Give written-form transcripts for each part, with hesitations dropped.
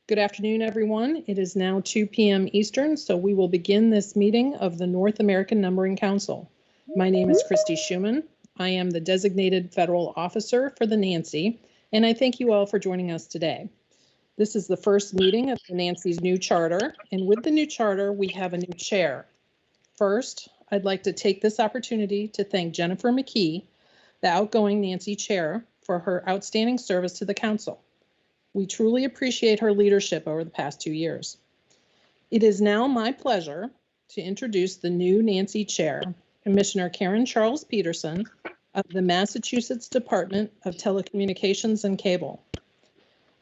Good afternoon, everyone. It is now 2 p.m. Eastern, so we will begin this meeting of the North American Numbering Council. My name is Christy Schumann. I am the designated federal officer for the Nancy, and I thank you all for joining us today. This is the first meeting of the Nancy's new charter, and with the new charter, we have a new chair. First, I'd like to take this opportunity to thank Jennifer McKee, the outgoing Nancy chair, for her outstanding service to the council. We truly appreciate her leadership over the past 2 years. It is now my pleasure to introduce the new Nancy chair, Commissioner Karen Charles Peterson of the Massachusetts Department of Telecommunications and Cable.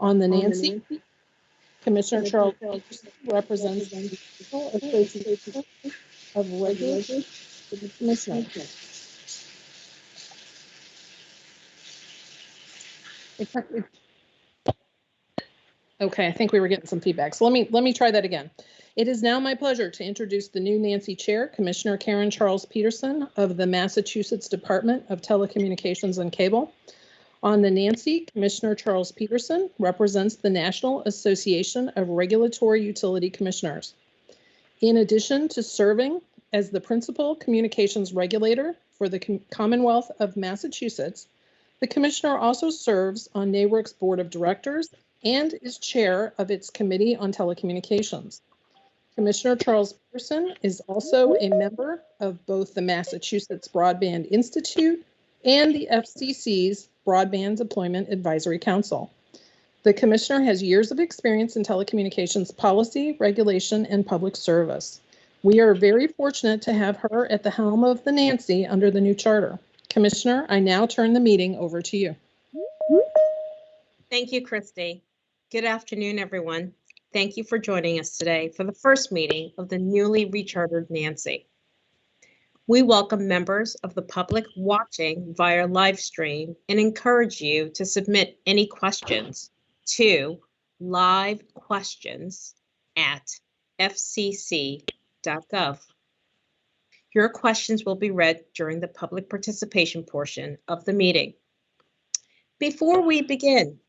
On the Nancy, Commissioner Charles Peterson represents the Association of Regulators Commissioners. Okay, I think we were getting some feedback. So let me try that again. It is now my pleasure to introduce the new Nancy Chair, Commissioner Karen Charles Peterson of the Massachusetts Department of Telecommunications and Cable. On the Nancy, Commissioner Charles Peterson represents the National Association of Regulatory Utility Commissioners. In addition to serving as the principal communications regulator for the Commonwealth of Massachusetts, the Commissioner also serves on NAWRC's Board of Directors and is chair of its Committee on Telecommunications. Commissioner Charles Peterson is also a member of both the Massachusetts Broadband Institute and the FCC's Broadband Deployment Advisory Council. The Commissioner has years of experience in telecommunications policy, regulation, and public service. We are very fortunate to have her at the helm of the Nancy under the new charter. Commissioner, I now turn the meeting over to you. Thank you, Christy. Good afternoon, everyone. Thank you for joining us today for the first meeting of the newly rechartered Nancy. We welcome members of the public watching via live stream and encourage you to submit any questions to livequestions@fcc.gov. Your questions will be read during the public participation portion of the meeting. Before we begin,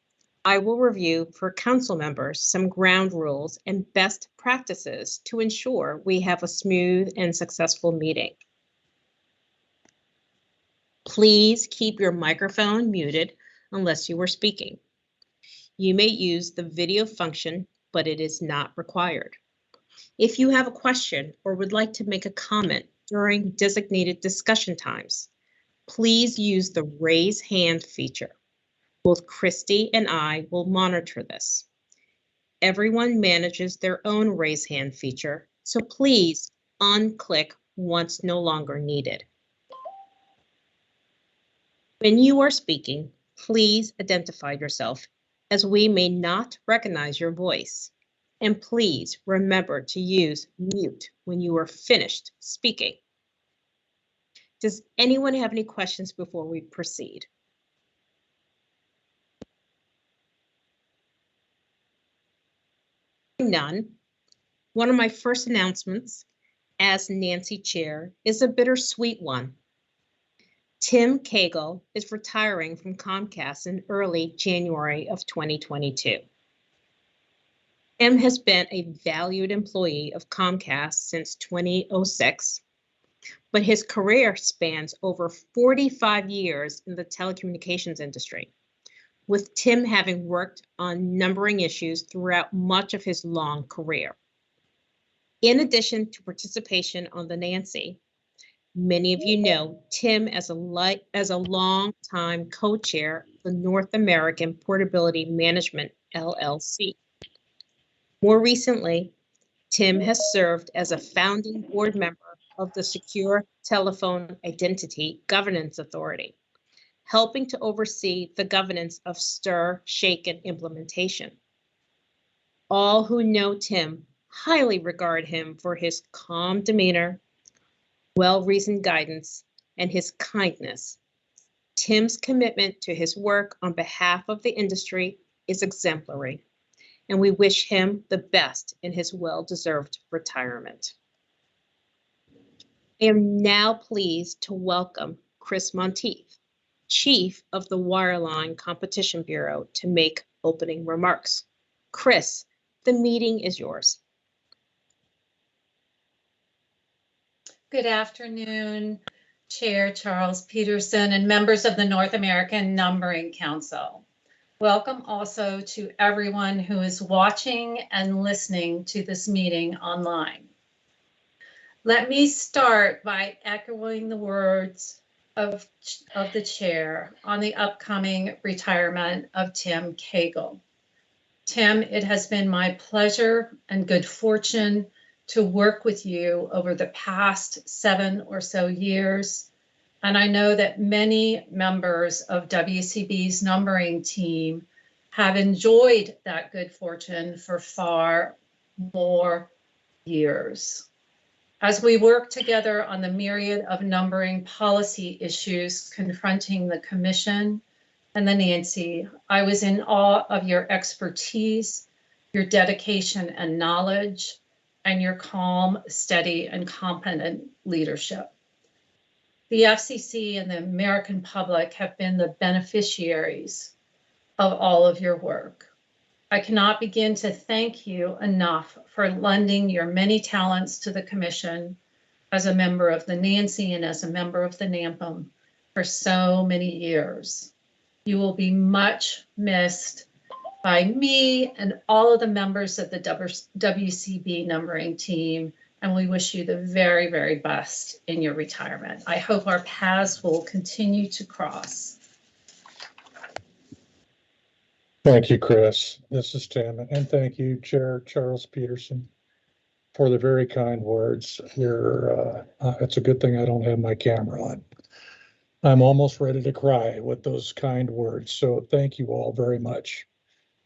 I will review for council members some ground rules and best practices to ensure we have a smooth and successful meeting. Please keep your microphone muted unless you are speaking. You may use the video function, but it is not required. If you have a question or would like to make a comment during designated discussion times, please use the raise hand feature. Both Christy and I will monitor this. Everyone manages their own raise hand feature, so please unclick once no longer needed. When you are speaking, please identify yourself, as we may not recognize your voice. And please remember to use mute when you are finished speaking. Does anyone have any questions before we proceed? None. One of my first announcements as Nancy Chair is a bittersweet one. Tim Cagle is retiring from Comcast in early January of 2022. Tim has been a valued employee of Comcast since 2006, but his career spans over 45 years in the telecommunications industry, with Tim having worked on numbering issues throughout much of his long career. In addition to participation on the Nancy, many of you know Tim as a long-time co-chair of the North American Portability Management, LLC. More recently, Tim has served as a founding board member of the Secure Telephone Identity Governance Authority, helping to oversee the governance of STIR/SHAKEN implementation. All who know Tim highly regard him for his calm demeanor, well-reasoned guidance, and his kindness. Tim's commitment to his work on behalf of the industry is exemplary, and we wish him the best in his well-deserved retirement. I am now pleased to welcome Chris Monteith, Chief of the Wireline Competition Bureau, to make opening remarks. Chris, The meeting is yours. Good afternoon, Chair Charles Peterson and members of the North American Numbering Council. Welcome also to everyone who is watching and listening to this meeting online. Let me start by echoing the words of the chair on the upcoming retirement of Tim Cagle. Tim, it has been my pleasure and good fortune to work with you over the past 7 or so years. And I know that many members of WCB's numbering team have enjoyed that good fortune for far more years. As we work together on the myriad of numbering policy issues confronting the Commission and the Nancy, I was in awe of your expertise, your dedication and knowledge, and your calm, steady, and competent leadership. The FCC and the American public have been the beneficiaries of all of your work. I cannot begin to thank you enough for lending your many talents to the Commission as a member of the Nancy and as a member of the Nampa for so many years. You will be much missed by me and all of the members of the WCB numbering team, and we wish you the very, very best in your retirement. I hope our paths will continue to cross. Thank you, Chris. This is Tim, and thank you, Chair Charles Peterson, for the very kind words. It's a good thing I don't have my camera on. I'm almost ready to cry with those kind words, so thank you all very much.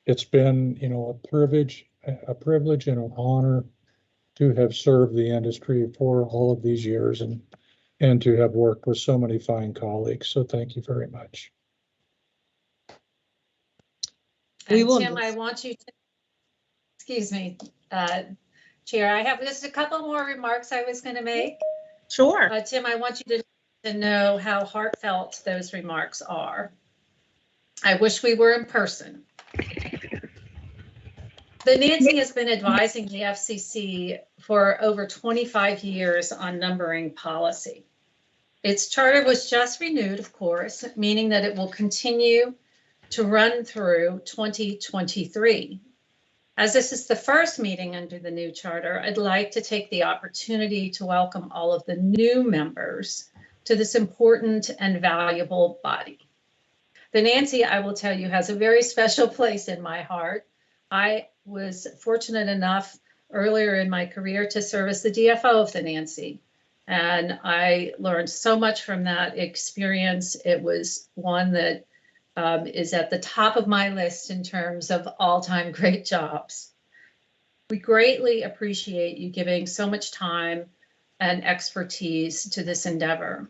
It's been, a privilege and an honor to have served the industry for all of these years and to have worked with so many fine colleagues. So thank you very much. Tim, I want you to, excuse me, Chair, I have just a couple more remarks I was going to make. Sure. Tim, I want you to know how heartfelt those remarks are. I wish we were in person. The Nancy has been advising the FCC for over 25 years on numbering policy. Its charter was just renewed, of course, meaning that it will continue to run through 2023. As this is the first meeting under the new charter, I'd like to take the opportunity to welcome all of the new members to this important and valuable body. The Nancy, I will tell you, has a very special place in my heart. I was fortunate enough earlier in my career to serve as the DFO of the Nancy, and I learned so much from that experience. It was one that is at the top of my list in terms of all-time great jobs. We greatly appreciate you giving so much time and expertise to this endeavor.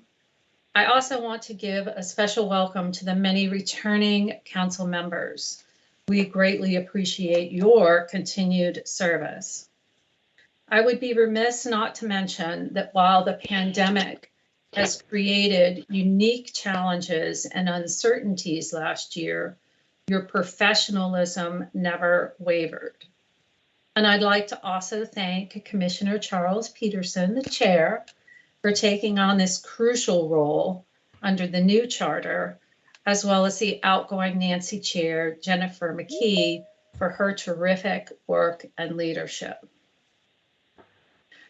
I also want to give a special welcome to the many returning council members. We greatly appreciate your continued service. I would be remiss not to mention that while the pandemic has created unique challenges and uncertainties last year, your professionalism never wavered. And I'd like to also thank Commissioner Charles Peterson, the chair, for taking on this crucial role under the new charter, as well as the outgoing Nancy Chair, Jennifer McKee, for her terrific work and leadership.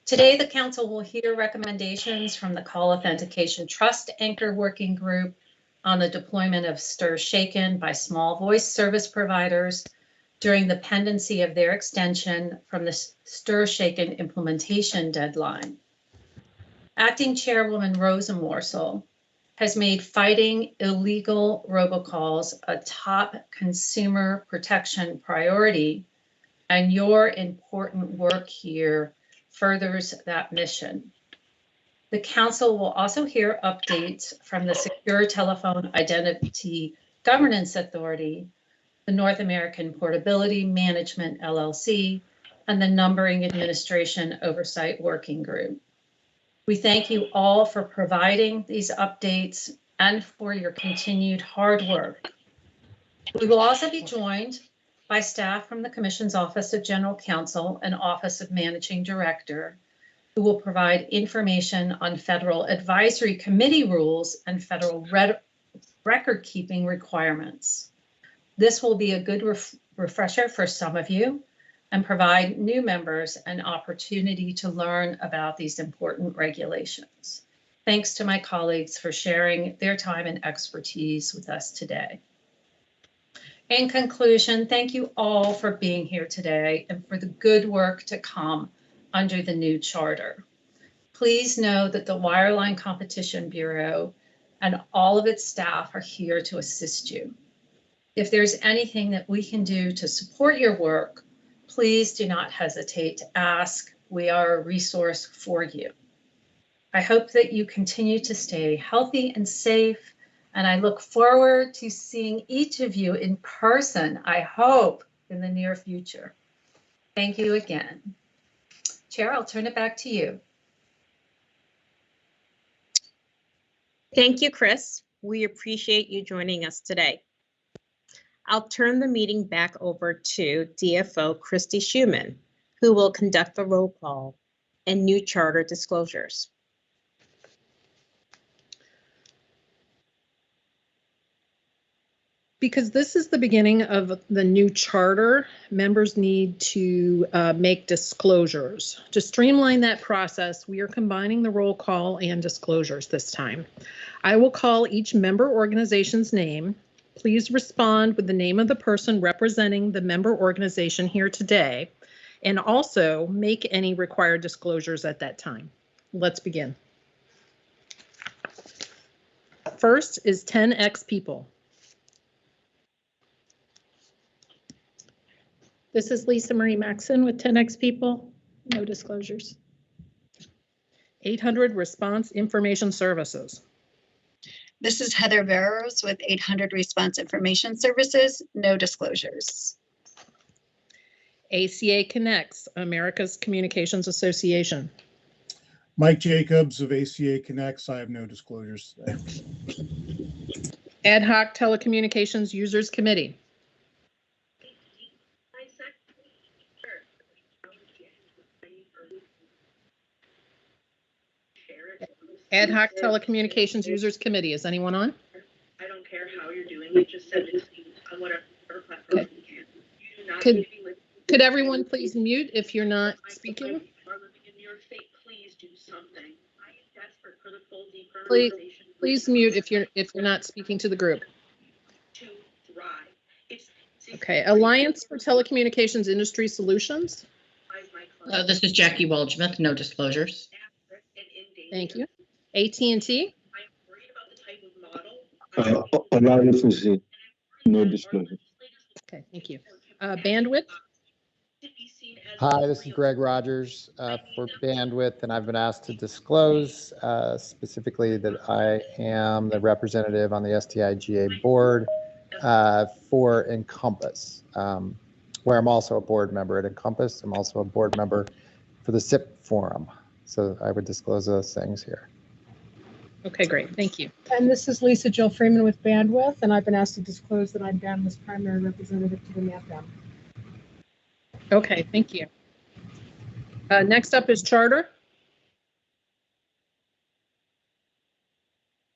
Today, the Council will hear recommendations from the Call Authentication Trust Anchor Working Group on the deployment of STIR Shaken by small voice service providers during the pendency of their extension from the STIR Shaken implementation deadline. Acting Chairwoman Rosenworcel has made fighting illegal robocalls a top consumer protection priority, and your important work here furthers that mission. The Council will also hear updates from the Secure Telephone Identity Governance Authority, the North American Portability Management LLC, and the Numbering Administration Oversight Working Group. We thank you all for providing these updates and for your continued hard work. We will also be joined by staff from the Commission's Office of General Counsel and Office of Managing Director, who will provide information on Federal Advisory Committee rules and federal record-keeping requirements. This will be a good refresher for some of you and provide new members an opportunity to learn about these important regulations. Thanks to my colleagues for sharing their time and expertise with us today. In conclusion, thank you all for being here today and for the good work to come under the new charter. Please know that the Wireline Competition Bureau and all of its staff are here to assist you. If there's anything that we can do to support your work, please do not hesitate to ask. We are a resource for you. I hope that you continue to stay healthy and safe, and I look forward to seeing each of you in person, I hope, in the near future. Thank you again. Chair, I'll turn it back to you. Thank you, Chris. We appreciate you joining us today. I'll turn the meeting back over to DFO Christy Schumann, who will conduct the roll call and new charter disclosures. Because this is the beginning of the new charter, members need to make disclosures. To streamline that process, we are combining the roll call and disclosures this time. I will call each member organization's name. Please respond with the name of the person representing the member organization here today, and also make any required disclosures at that time. Let's begin. First is 10X People. This is Lisa Marie Maxon with 10X People. No disclosures. 800 Response Information Services. This is Heather Barrows with 800 Response Information Services. No disclosures. ACA Connects, America's Communications Association. Mike Jacobs of ACA Connects. I have no disclosures today. Ad Hoc Telecommunications Users Committee. Ad Hoc Telecommunications Users Committee. Is anyone on? I don't care how you're doing it, just send it to me on whatever platform Okay. you can. You do not Could everyone please mute if you're not speaking? Are living in New York State, please do something. I am desperate for the full Please- decriminalization. Please mute if you're not speaking to the group. To thrive. It's Okay, Alliance for Telecommunications Industry Solutions. This is Jackie Waldschmidt, no disclosures. Thank you. AT&T. I'm worried about the type of model. Alliance is no disclosure. Okay, thank you. Bandwidth. Hi, this is Greg Rogers for Bandwidth, and I've been asked to disclose specifically that I am the representative on the STIGA board for Encompass, where I'm also a board member at Encompass. I'm also a board member for the SIP forum. So I would disclose those things here. Okay, great. Thank you. And this is Lisa Jill Freeman with Bandwidth, and I've been asked to disclose that I'm Bandwidth's primary representative to the Napa. Okay, thank you. Next up is Charter.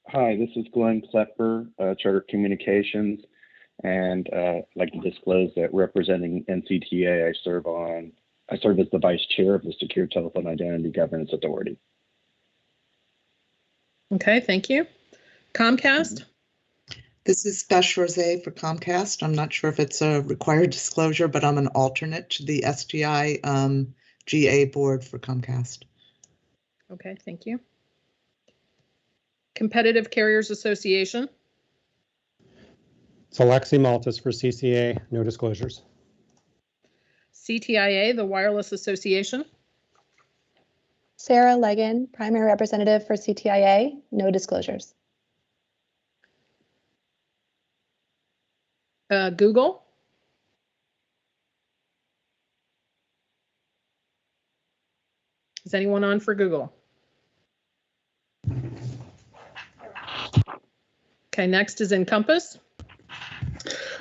Hi, this is Glenn Klepper, Charter Communications, and I'd like to disclose that representing NCTA, I serve as the vice chair of the Secure Telephone Identity Governance Authority. Okay, thank you. Comcast. This is Beth Rose for Comcast. I'm not sure if it's a required disclosure, but I'm an alternate to the STI GA board for Comcast. Okay, thank you. Competitive Carriers Association. So Alexi Maltis for CCA, no disclosures. CTIA, the Wireless Association. Sarah Legan, primary representative for CTIA, no disclosures. Google. Is anyone on for Google? Okay, next is Encompass.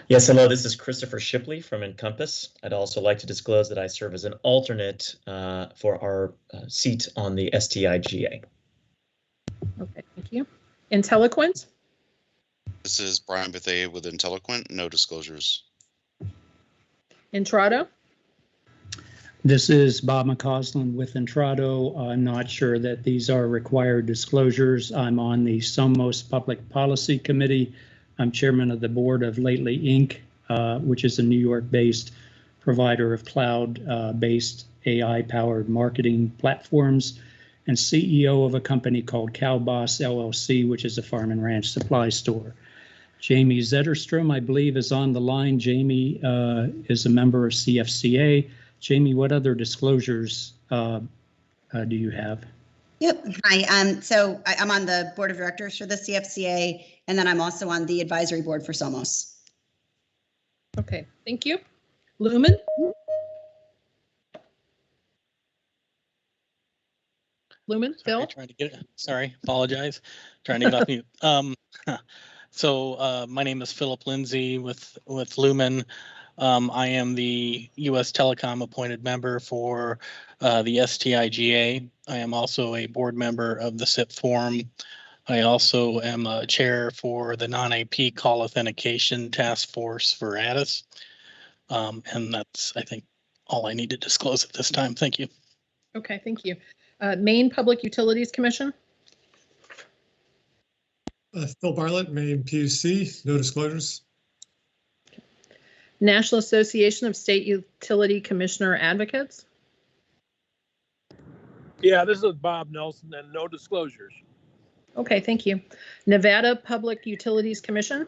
Yes, hello, this is Christopher Shipley from Encompass. I'd also like to disclose that I serve as an alternate for our seat on the STIGA. Okay, thank you. Intelliquent? This is Brian Bethea with Intelliquent, no disclosures. Intrado? This is Bob McCausland with Intrado. I'm not sure that these are required disclosures. I'm on the SOMOS Public Policy Committee. I'm chairman of the board of Lately Inc., which is a New York-based provider of cloud-based AI-powered marketing platforms, and CEO of a company called Cow Boss LLC, which is a farm and ranch supply store. Jamie Zetterstrom, I believe, is on the line. Jamie is a member of CFCA. Jamie, what other disclosures do you have? Yep. Hi. So I'm on the board of directors for the CFCA, and then I'm also on the advisory board for SOMOS. Okay, thank you. Lumen? Lumen, Phil? Trying to get it. Sorry, apologize. Trying to get off mute. So my name is Philip Lindsay with Lumen. I am the U.S. Telecom appointed member for the STIGA. I am also a board member of the SIP Forum. I also am a chair for the non-AP call authentication task force for ADIS. And that's, I think, all I need to disclose at this time. Thank you. Okay, thank you. Maine Public Utilities Commission? Phil Bartlett, Maine PUC, no disclosures. National Association of State Utility Commissioner Advocates? Yeah, this is Bob Nelson, and no disclosures. Okay, thank you. Nevada Public Utilities Commission?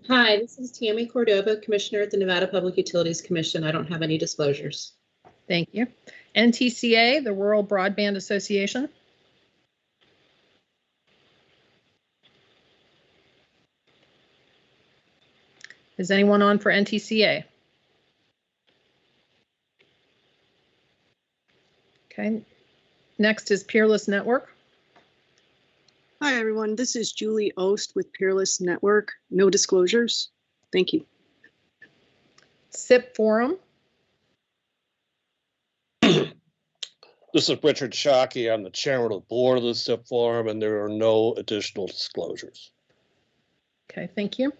Hi, this is Tammy Cordova, Commissioner at the Nevada Public Utilities Commission. I don't have any disclosures. Thank you. NTCA, the Rural Broadband Association? Is anyone on for NTCA? Okay. Next is Peerless Network. Hi, everyone. This is Julie Ost with Peerless Network. No disclosures. Thank you. SIP Forum. This is Richard Shockey. I'm the chairman of the board of the SIP Forum, and there are no additional disclosures. Okay, thank you.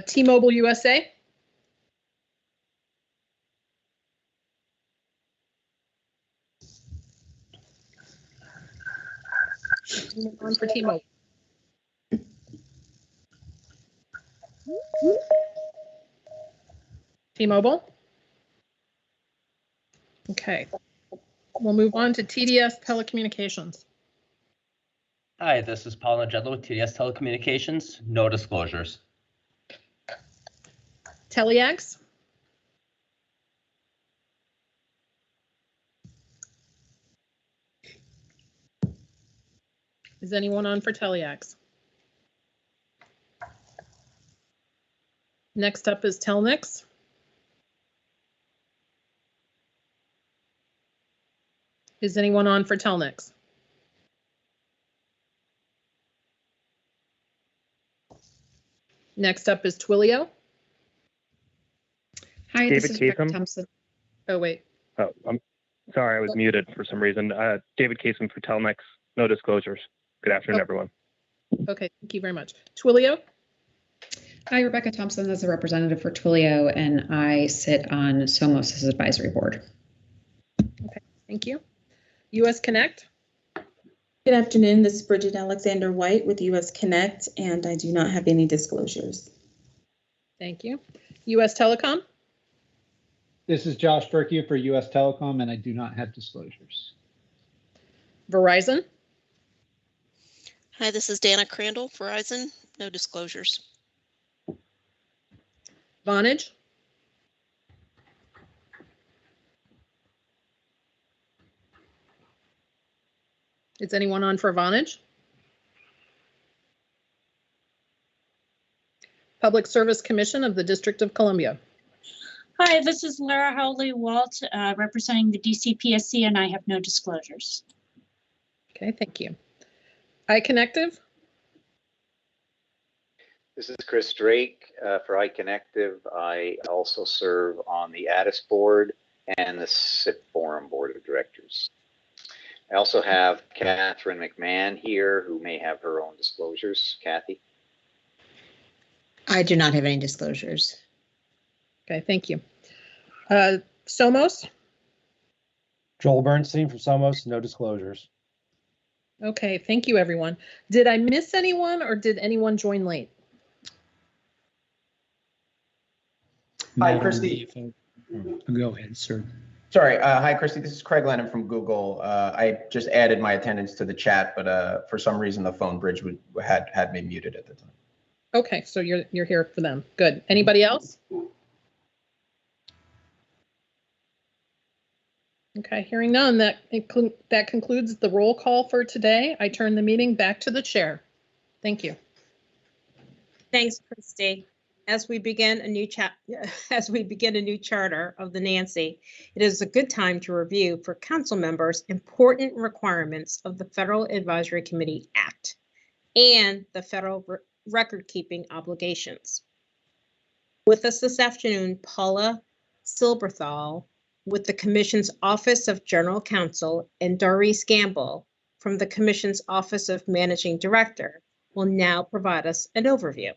T-Mobile USA. On for T-Mobile. T-Mobile. Okay. We'll move on to TDS Telecommunications. Hi, this is Paul Nagella with TDS Telecommunications. No disclosures. Teleax. Is anyone on for Teleax? Next up is Telnix. Is anyone on for Telnix? Next up is Twilio. Hi, this is Rebecca Thompson. Oh, wait. Oh, I'm sorry, I was muted for some reason. David Kasem for Telnex, no disclosures. Good afternoon, everyone. Okay, thank you very much. Twilio. Hi, Rebecca Thompson as a representative for Twilio, and I sit on SOMOS's advisory board. Okay, thank you. US Connect. Good afternoon. This is Bridget Alexander White with US Connect, and I do not have any disclosures. Thank you. US Telecom. This is Josh Berkey for US Telecom, and I do not have disclosures. Verizon. Hi, this is Dana Crandall, Verizon. No disclosures. Vonage. Is anyone on for Vonage? Public Service Commission of the District of Columbia. Hi, this is Lara Howley Walt, representing the DCPSC, and I have no disclosures. Okay, thank you. iConnective. This is Chris Drake for iConnective. I also serve on the ADIS board and the SIP Forum Board of Directors. I also have Catherine McMahon here, who may have her own disclosures. Kathy? I do not have any disclosures. Okay, thank you. Somos? Joel Bernstein from Somos, no disclosures. Okay, thank you, everyone. Did I miss anyone or did anyone join late? Madam Christy. Go ahead, sir. Sorry. Hi, Christy. This is Craig Lennon from Google. I just added my attendance to the chat, but for some reason the phone bridge had me muted at the time. Okay, so you're here for them. Good. Anybody else? Okay, hearing none, that concludes the roll call for today. I turn the meeting back to the chair. Thank you. Thanks, Christy. As we begin a new charter of the Nancy, it is a good time to review for council members important requirements of the Federal Advisory Committee Act and the federal record-keeping obligations. With us this afternoon, Paula Silberthal with the Commission's Office of General Counsel and Doris Gamble from the Commission's Office of Managing Director will now provide us an overview.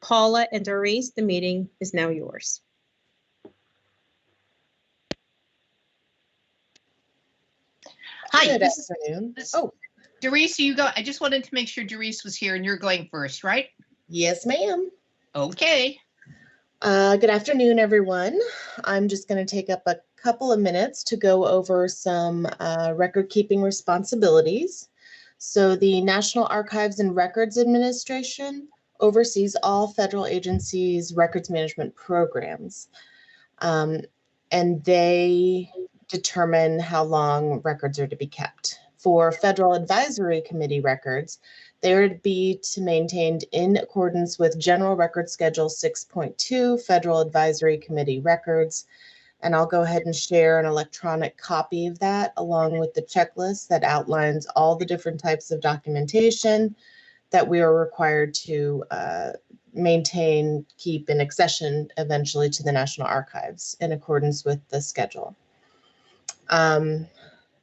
Paula and Doris, the meeting is now yours. Hi. Good afternoon. Doris, you go. I just wanted to make sure Doris was here and you're going first, right? Yes, ma'am. Okay. Good afternoon, everyone. I'm just going to take up a couple of minutes to go over some record-keeping responsibilities. So the National Archives and Records Administration oversees all federal agencies' records management programs, and they determine how long records are to be kept. For Federal Advisory Committee records, they are to be maintained in accordance with General Record Schedule 6.2, Federal Advisory Committee records, and I'll go ahead and share an electronic copy of that along with the checklist that outlines all the different types of documentation that we are required to maintain, keep, and accession eventually to the National Archives in accordance with the schedule.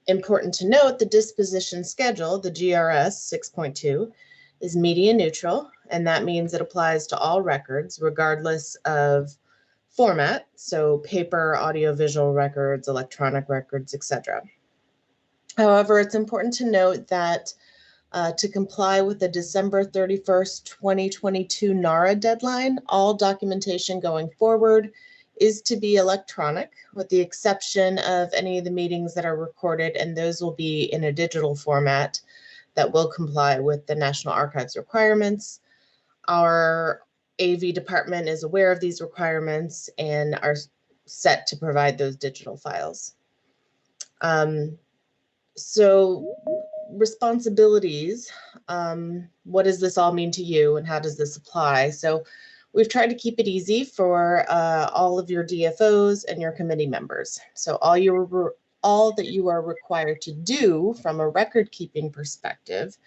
Important to note, the Disposition Schedule, the GRS 6.2, is media neutral, and that means it applies to all records regardless of format, so paper, audiovisual records, electronic records, etc. However, it's important to note that to comply with the December 31st, 2022 NARA deadline, all documentation going forward is to be electronic, with the exception of any of the meetings that are recorded, and those will be in a digital format that will comply with the National Archives requirements. Our AV department is aware of these requirements and are set to provide those digital files. So responsibilities, what does this all mean to you and how does this apply? So we've tried to keep it easy for all of your DFOs and your committee members. So all that you are required to do from a record keeping perspective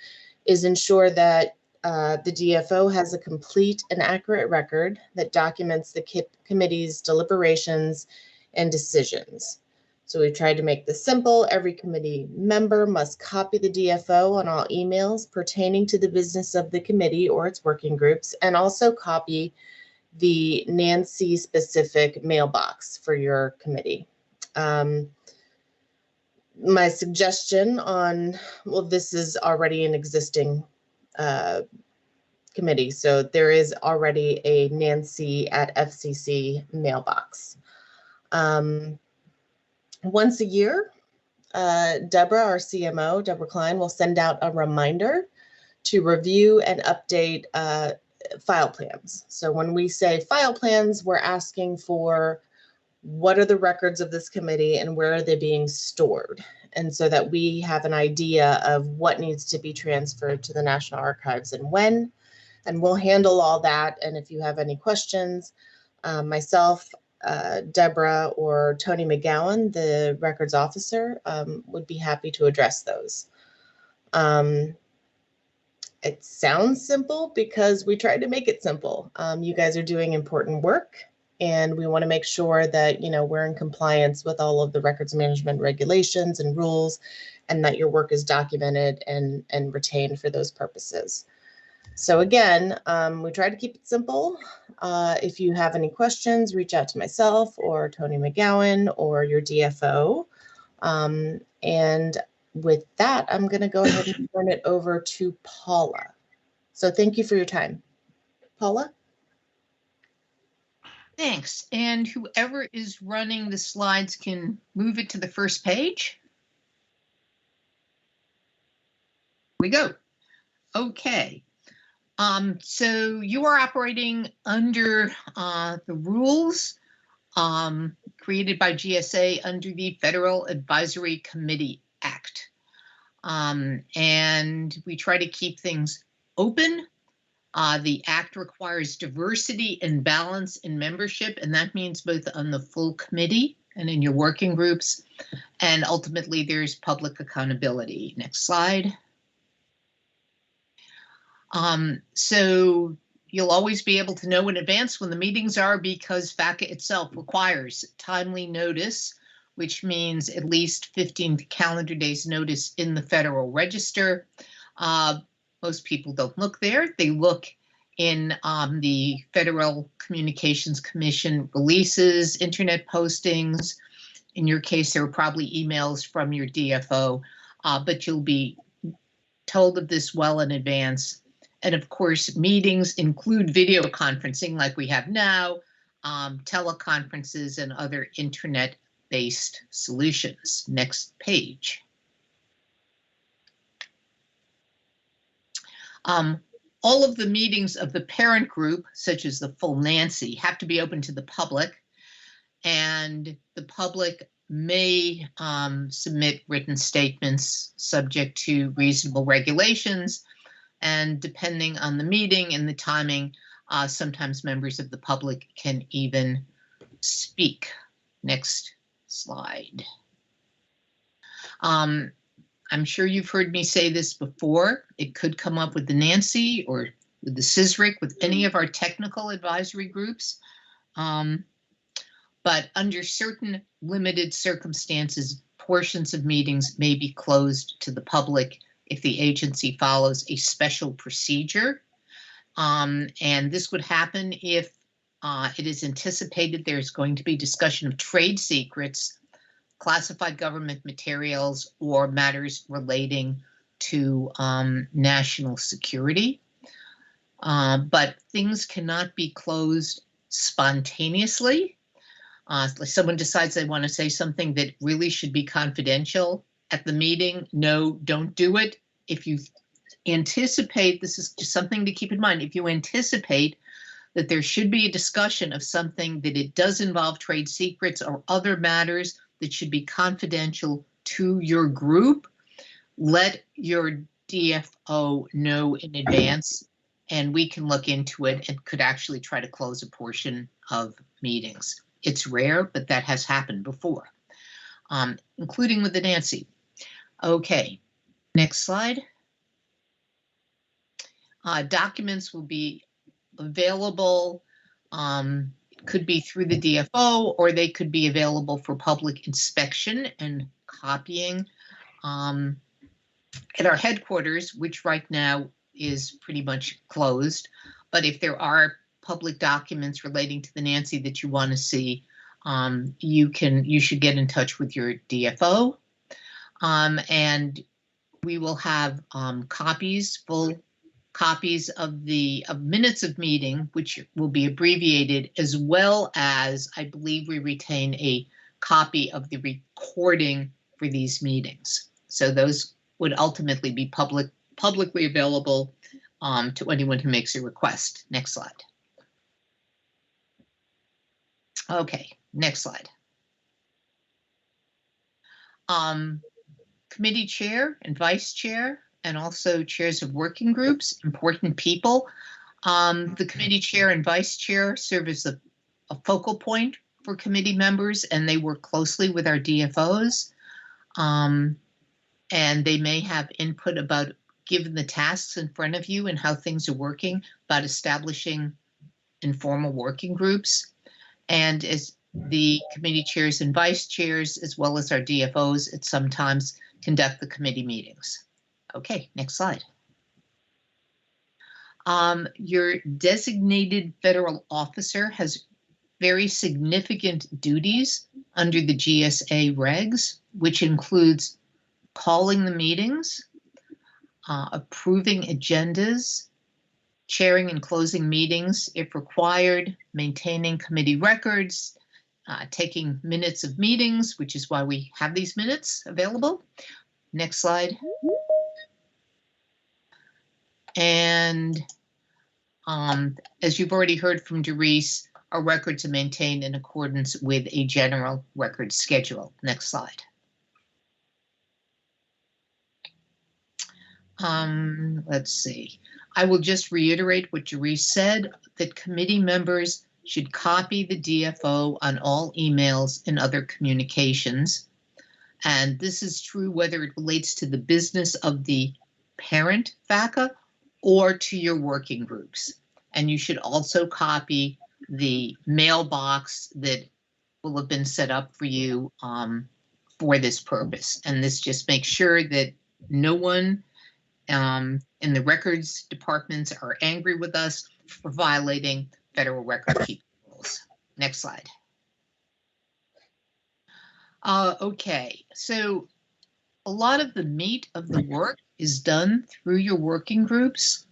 is ensure that the DFO has a complete and accurate record that documents the committee's deliberations and decisions. So we've tried to make this simple. Every committee member must copy the DFO on all emails pertaining to the business of the committee or its working groups, and also copy the Nancy specific mailbox for your committee. My suggestion on, well, this is already an existing committee, so there is already a Nancy at FCC mailbox. Once a year, Deborah, our CMO, Deborah Klein, will send out a reminder to review and update file plans. So when we say file plans, we're asking for what are the records of this committee and where are they being stored? And so that we have an idea of what needs to be transferred to the National Archives and when, and we'll handle all that. And if you have any questions, myself, Deborah, or Tony McGowan, the records officer, would be happy to address those. It sounds simple because we tried to make it simple. You guys are doing important work, and we want to make sure that, you know, we're in compliance with all of the records management regulations and rules, and that your work is documented and retained for those purposes. So again, we try to keep it simple. If you have any questions, reach out to myself or Tony McGowan or your DFO. And with that, I'm going to go ahead and turn it over to Paula. So thank you for your time. Paula? Thanks. And whoever is running the slides can move it to the first page. We go. Okay. So you are operating under the rules created by GSA under the Federal Advisory Committee Act. And we try to keep things open. The Act requires diversity and balance in membership, and that means both on the full committee and in your working groups. And ultimately, there's public accountability. Next slide. So you'll always be able to know in advance when the meetings are, because FACA itself requires timely notice, which means at least 15 calendar days notice in the Federal Register. Most people don't look there. They look in the Federal Communications Commission releases, internet postings. In your case, there are probably emails from your DFO, but you'll be told of this well in advance. And of course, meetings include video conferencing like we have now, teleconferences, and other internet-based solutions. Next page. All of the meetings of the parent group, such as the full Nancy, have to be open to the public, and the public may submit written statements subject to reasonable regulations. And depending on the meeting and the timing, sometimes members of the public can even speak. Next slide. I'm sure you've heard me say this before. It could come up with the Nancy or with the CISRIC, with any of our technical advisory groups. But under certain limited circumstances, portions of meetings may be closed to the public if the agency follows a special procedure. And this would happen if it is anticipated there's going to be discussion of trade secrets, classified government materials, or matters relating to national security. But things cannot be closed spontaneously. If someone decides they want to say something that really should be confidential at the meeting, no, don't do it. If you anticipate, this is just something to keep in mind, if you anticipate that there should be a discussion of something that it does involve trade secrets or other matters that should be confidential to your group, let your DFO know in advance, and we can look into it and could actually try to close a portion of meetings. It's rare, but that has happened before, including with the Nancy. Okay, next slide. Documents will be available, could be through the DFO, or they could be available for public inspection and copying at our headquarters, which right now is pretty much closed. But if there are public documents relating to the Nancy that you want to see, you should get in touch with your DFO, and we will have full copies of the minutes of meeting, which will be abbreviated, as well as I believe we retain a copy of the recording for these meetings. So those would ultimately be publicly available to anyone who makes a request. Next slide. Okay, next slide. Committee chair and vice chair, and also chairs of working groups, important people. The committee chair and vice chair serve as a focal point for committee members, and they work closely with our DFOs. And they may have input about given the tasks in front of you and how things are working, about establishing informal working groups. And as the committee chairs and vice chairs, as well as our DFOs, at sometimes conduct the committee meetings. Okay, next slide. Your designated federal officer has very significant duties under the GSA regs, which includes calling the meetings, approving agendas, chairing and closing meetings if required, maintaining committee records, taking minutes of meetings, which is why we have these minutes available. Next slide. And as you've already heard from Doris, our records are maintained in accordance with a general record schedule. Next slide. Let's see. I will just reiterate what Doris said, that committee members should copy the DFO on all emails and other communications. And this is true whether it relates to the business of the parent FACA or to your working groups. And you should also copy the mailbox that will have been set up for you for this purpose. And this just makes sure that no one in the records departments are angry with us for violating federal record keeping rules. Next slide. Okay, so a lot of the meat of the work is done through your working groups.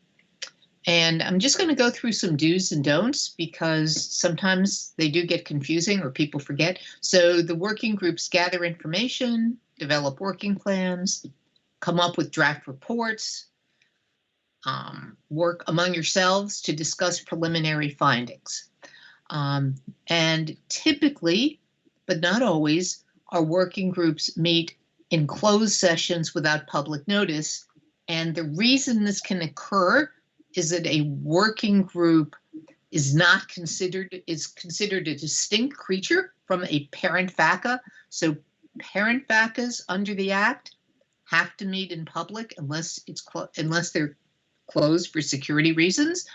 And I'm just going to go through some do's and don'ts because sometimes they do get confusing or people forget. So the working groups gather information, develop working plans, come up with draft reports, work among yourselves to discuss preliminary findings. And typically, but not always, our working groups meet in closed sessions without public notice. And the reason this can occur is that a working group is considered a distinct creature from a parent FACA. So parent FACAs under the Act have to meet in public unless they're closed for security reasons.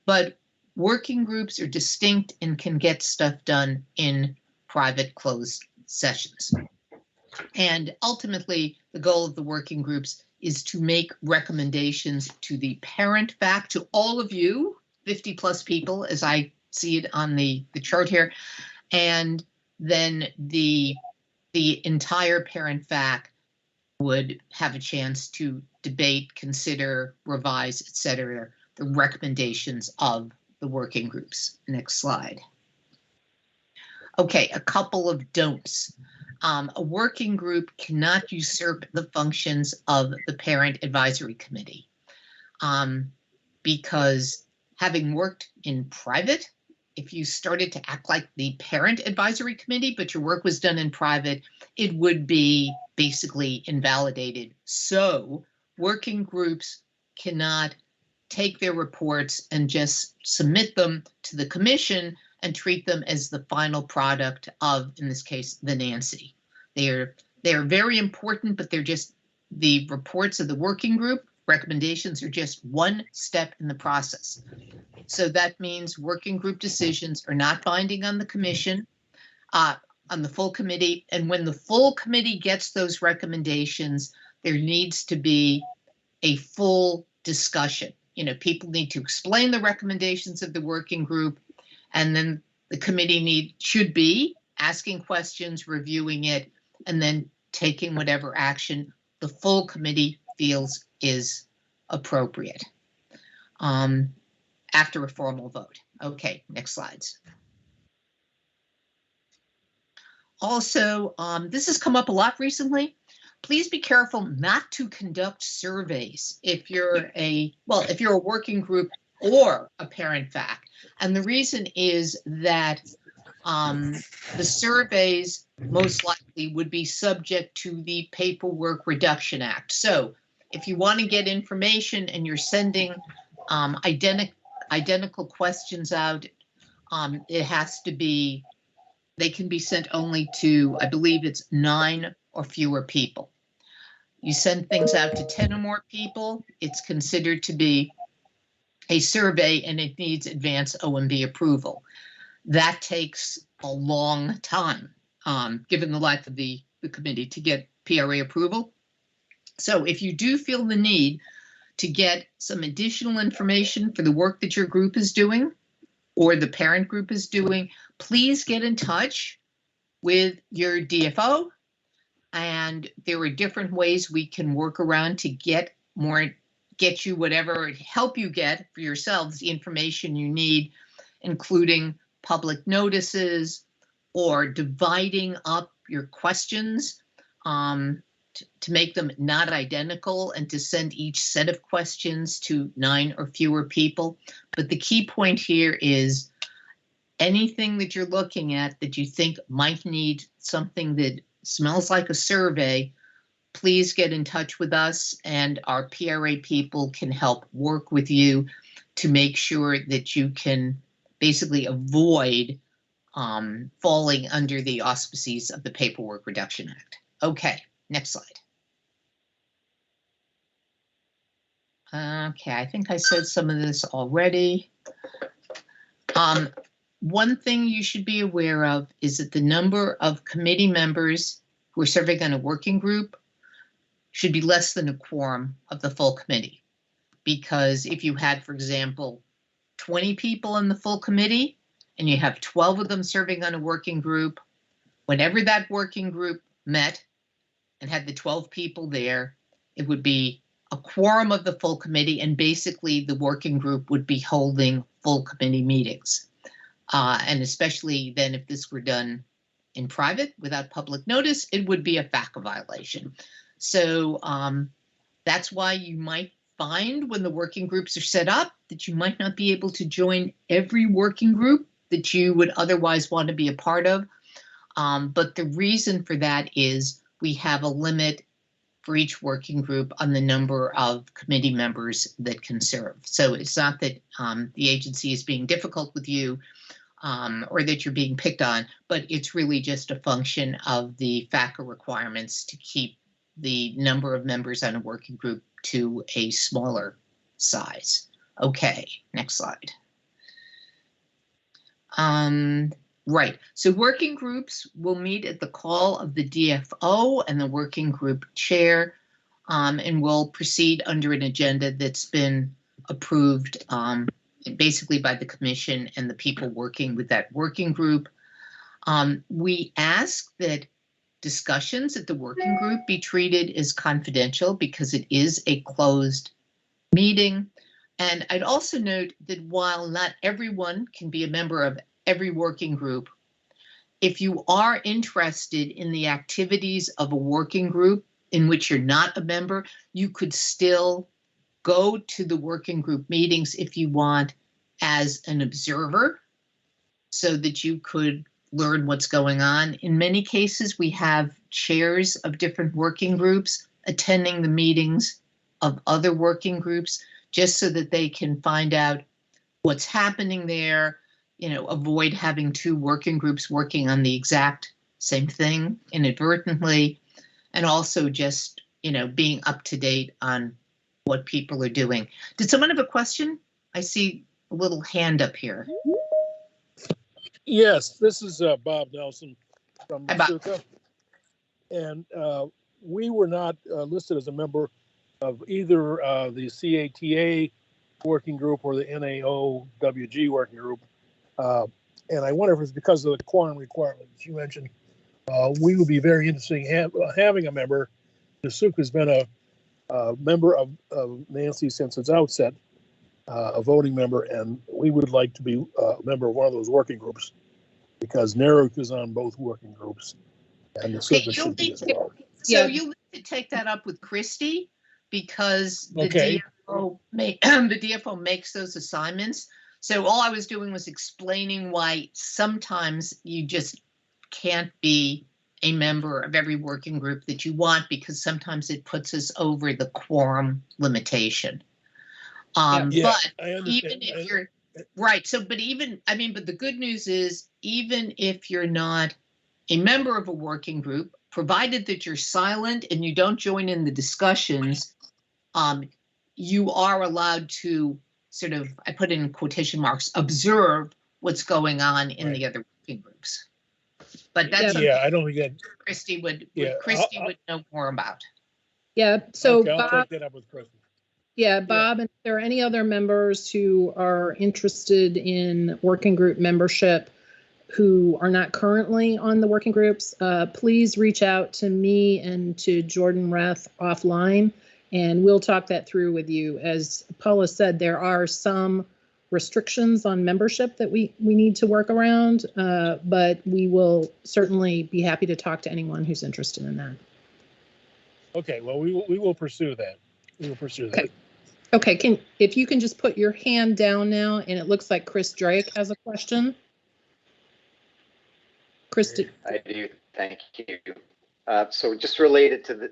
But working groups are distinct and can get stuff done in private closed sessions. And ultimately, the goal of the working groups is to make recommendations to the parent FAC, to all of you, 50 plus people, as I see it on the chart here. And then the entire parent FAC would have a chance to debate, consider, revise, etc., the recommendations of the working groups. Next slide. Okay, a couple of don'ts. A working group cannot usurp the functions of the parent advisory committee because having worked in private, if you started to act like the parent advisory committee, but your work was done in private, it would be basically invalidated. So working groups cannot take their reports and just submit them to the commission and treat them as the final product of, in this case, the Nancy. They are very important, but they're just the reports of the working group. Recommendations are just one step in the process. So that means working group decisions are not binding on the commission, on the full committee. And when the full committee gets those recommendations, there needs to be a full discussion. You know, people need to explain the recommendations of the working group, and then the committee should be asking questions, reviewing it, and then taking whatever action the full committee feels is appropriate after a formal vote. Okay, next slides. Also, this has come up a lot recently. Please be careful not to conduct surveys if you're a working group or a parent FAC. And the reason is that the surveys most likely would be subject to the Paperwork Reduction Act. So if you want to get information and you're sending identical questions out, it has to be, they can be sent only to, I believe it's 9 or fewer people. you send things out to 10 or more people, it's considered to be a survey and it needs advance OMB approval. That takes a long time, given the life of the committee, to get PRA approval. So if you do feel the need to get some additional information for the work that your group is doing or the parent group is doing, please get in touch with your DFO. And there are different ways we can work around to get you whatever, help you get for yourselves the information you need, including public notices or dividing up your questions to make them not identical and to send each set of questions to 9 or fewer people. But the key point here is anything that you're looking at that you think might need something that smells like a survey, please get in touch with us and our PRA people can help work with you to make sure that you can basically avoid falling under the auspices of the Paperwork Reduction Act. Okay, next slide. Okay, I think I said some of this already. One thing you should be aware of is that the number of committee members who are serving on a working group should be less than a quorum of the full committee. Because if you had, for example, 20 people in the full committee and you have 12 of them serving on a working group, whenever that working group met and had the 12 people there, it would be a quorum of the full committee, and basically the working group would be holding full committee meetings. And especially then if this were done in private without public notice, it would be a FACA violation. So that's why you might find when the working groups are set up that you might not be able to join every working group that you would otherwise want to be a part of. But the reason for that is we have a limit for each working group on the number of committee members that can serve. So it's not that the agency is being difficult with you or that you're being picked on, but it's really just a function of the FACA requirements to keep the number of members on a working group to a smaller size. Okay, next slide. Right, so working groups will meet at the call of the DFO and the working group chair, and will proceed under an agenda that's been approved basically by the commission and the people working with that working group. We ask that discussions at the working group be treated as confidential because it is a closed meeting. And I'd also note that while not everyone can be a member of every working group, if you are interested in the activities of a working group in which you're not a member, you could still go to the working group meetings if you want as an observer so that you could learn what's going on. In many cases, we have chairs of different working groups attending the meetings of other working groups just so that they can find out what's happening there, you know, avoid having two working groups working on the exact same thing inadvertently, and also just, you know, being up to date on what people are doing. Did someone have a question? I see a little hand up here. Yes, this is Bob Nelson from Hi, Bob. Suka. And we were not listed as a member of either the CATA working group or the NAOWG working group. And I wonder if it's because of the quorum requirements you mentioned. We would be very interested in having a member. The Suka has been a member of Nancy since its outset, a voting member, and we would like to be a member of one of those working groups because NARUC is on both working groups, and the Suka should be as well. So you need to take that up with Christy because the Okay. the DFO makes those assignments. So all I was doing was explaining why sometimes you just can't be a member of every working group that you want because sometimes it puts us over the quorum limitation. Yeah, but I understand. even if you're right, so but even but the good news is even if you're not a member of a working group, provided that you're silent and you don't join in the discussions, you are allowed to sort of, I put in quotation marks, observe what's going on in the other working groups. But that's something I don't think that. Christy would I'll know more about. Yeah, so okay, I'll Bob, take that up with Kristen. yeah, Bob, and if there are any other members who are interested in working group membership who are not currently on the working groups, please reach out to me and to Jordan Rath offline, and we'll talk that through with you. As Paula said, there are some restrictions on membership that we need to work around, but we will certainly be happy to talk to anyone who's interested in that. Okay, well, we will pursue that. We will pursue that. Okay, if you can just put your hand down now, and it looks like Chris Drake has a question. Christy. I do, thank you. So just related to the,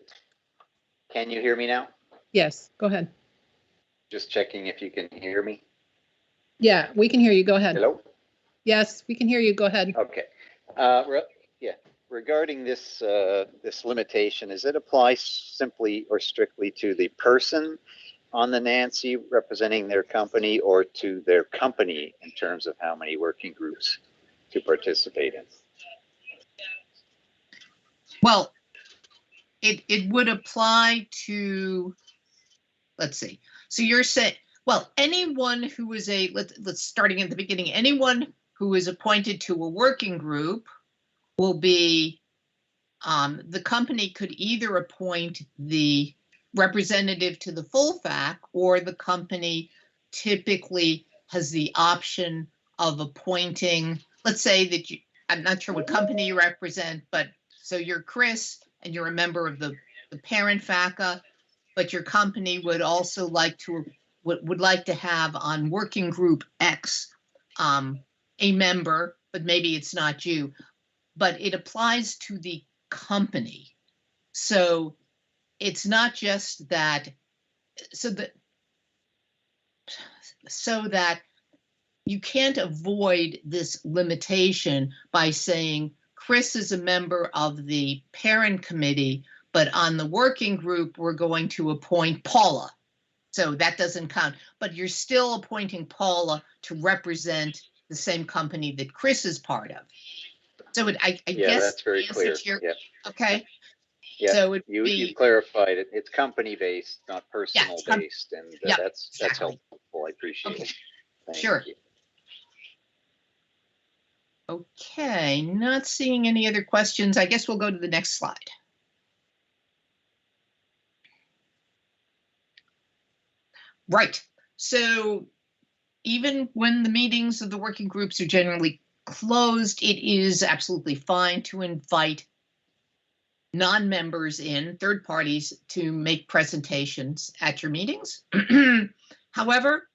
can you hear me now? Yes, go ahead. Just checking if you can hear me. Yeah, we can hear you. Go ahead. Hello? Yes, we can hear you. Go ahead. Okay. Yeah, regarding this this limitation, does it apply simply or strictly to the person on the Nancy representing their company, or to their company in terms of how many working groups to participate in? Well, it would apply to, let's see. So you're saying, well, anyone who is let's starting at the beginning, anyone who is appointed to a working group will be, the company could either appoint the representative to the full FAC, or the company typically has the option of appointing, let's say that you, I'm not sure what company you represent, but so you're Chris and you're a member of the parent FACA, but your company would also like to, would like to have on working group X a member, but maybe it's not you, but it applies to the company. So it's not just that, so that you can't avoid this limitation by saying Chris is a member of the parent committee, but on the working group, we're going to appoint Paula. So that doesn't count, but you're still appointing Paula to represent the same company that Chris is part of. So I Yeah, guess that's very clear. Yep. Okay. Yeah, So you clarified it. It's company based, not personal based, and that's exactly. helpful. I appreciate it. Thank Sure. you. Okay, not seeing any other questions. I guess we'll go to the next slide. Right. So even when the meetings of the working groups are generally closed, it is absolutely fine to invite non-members in, third parties, to make presentations at your meetings. However,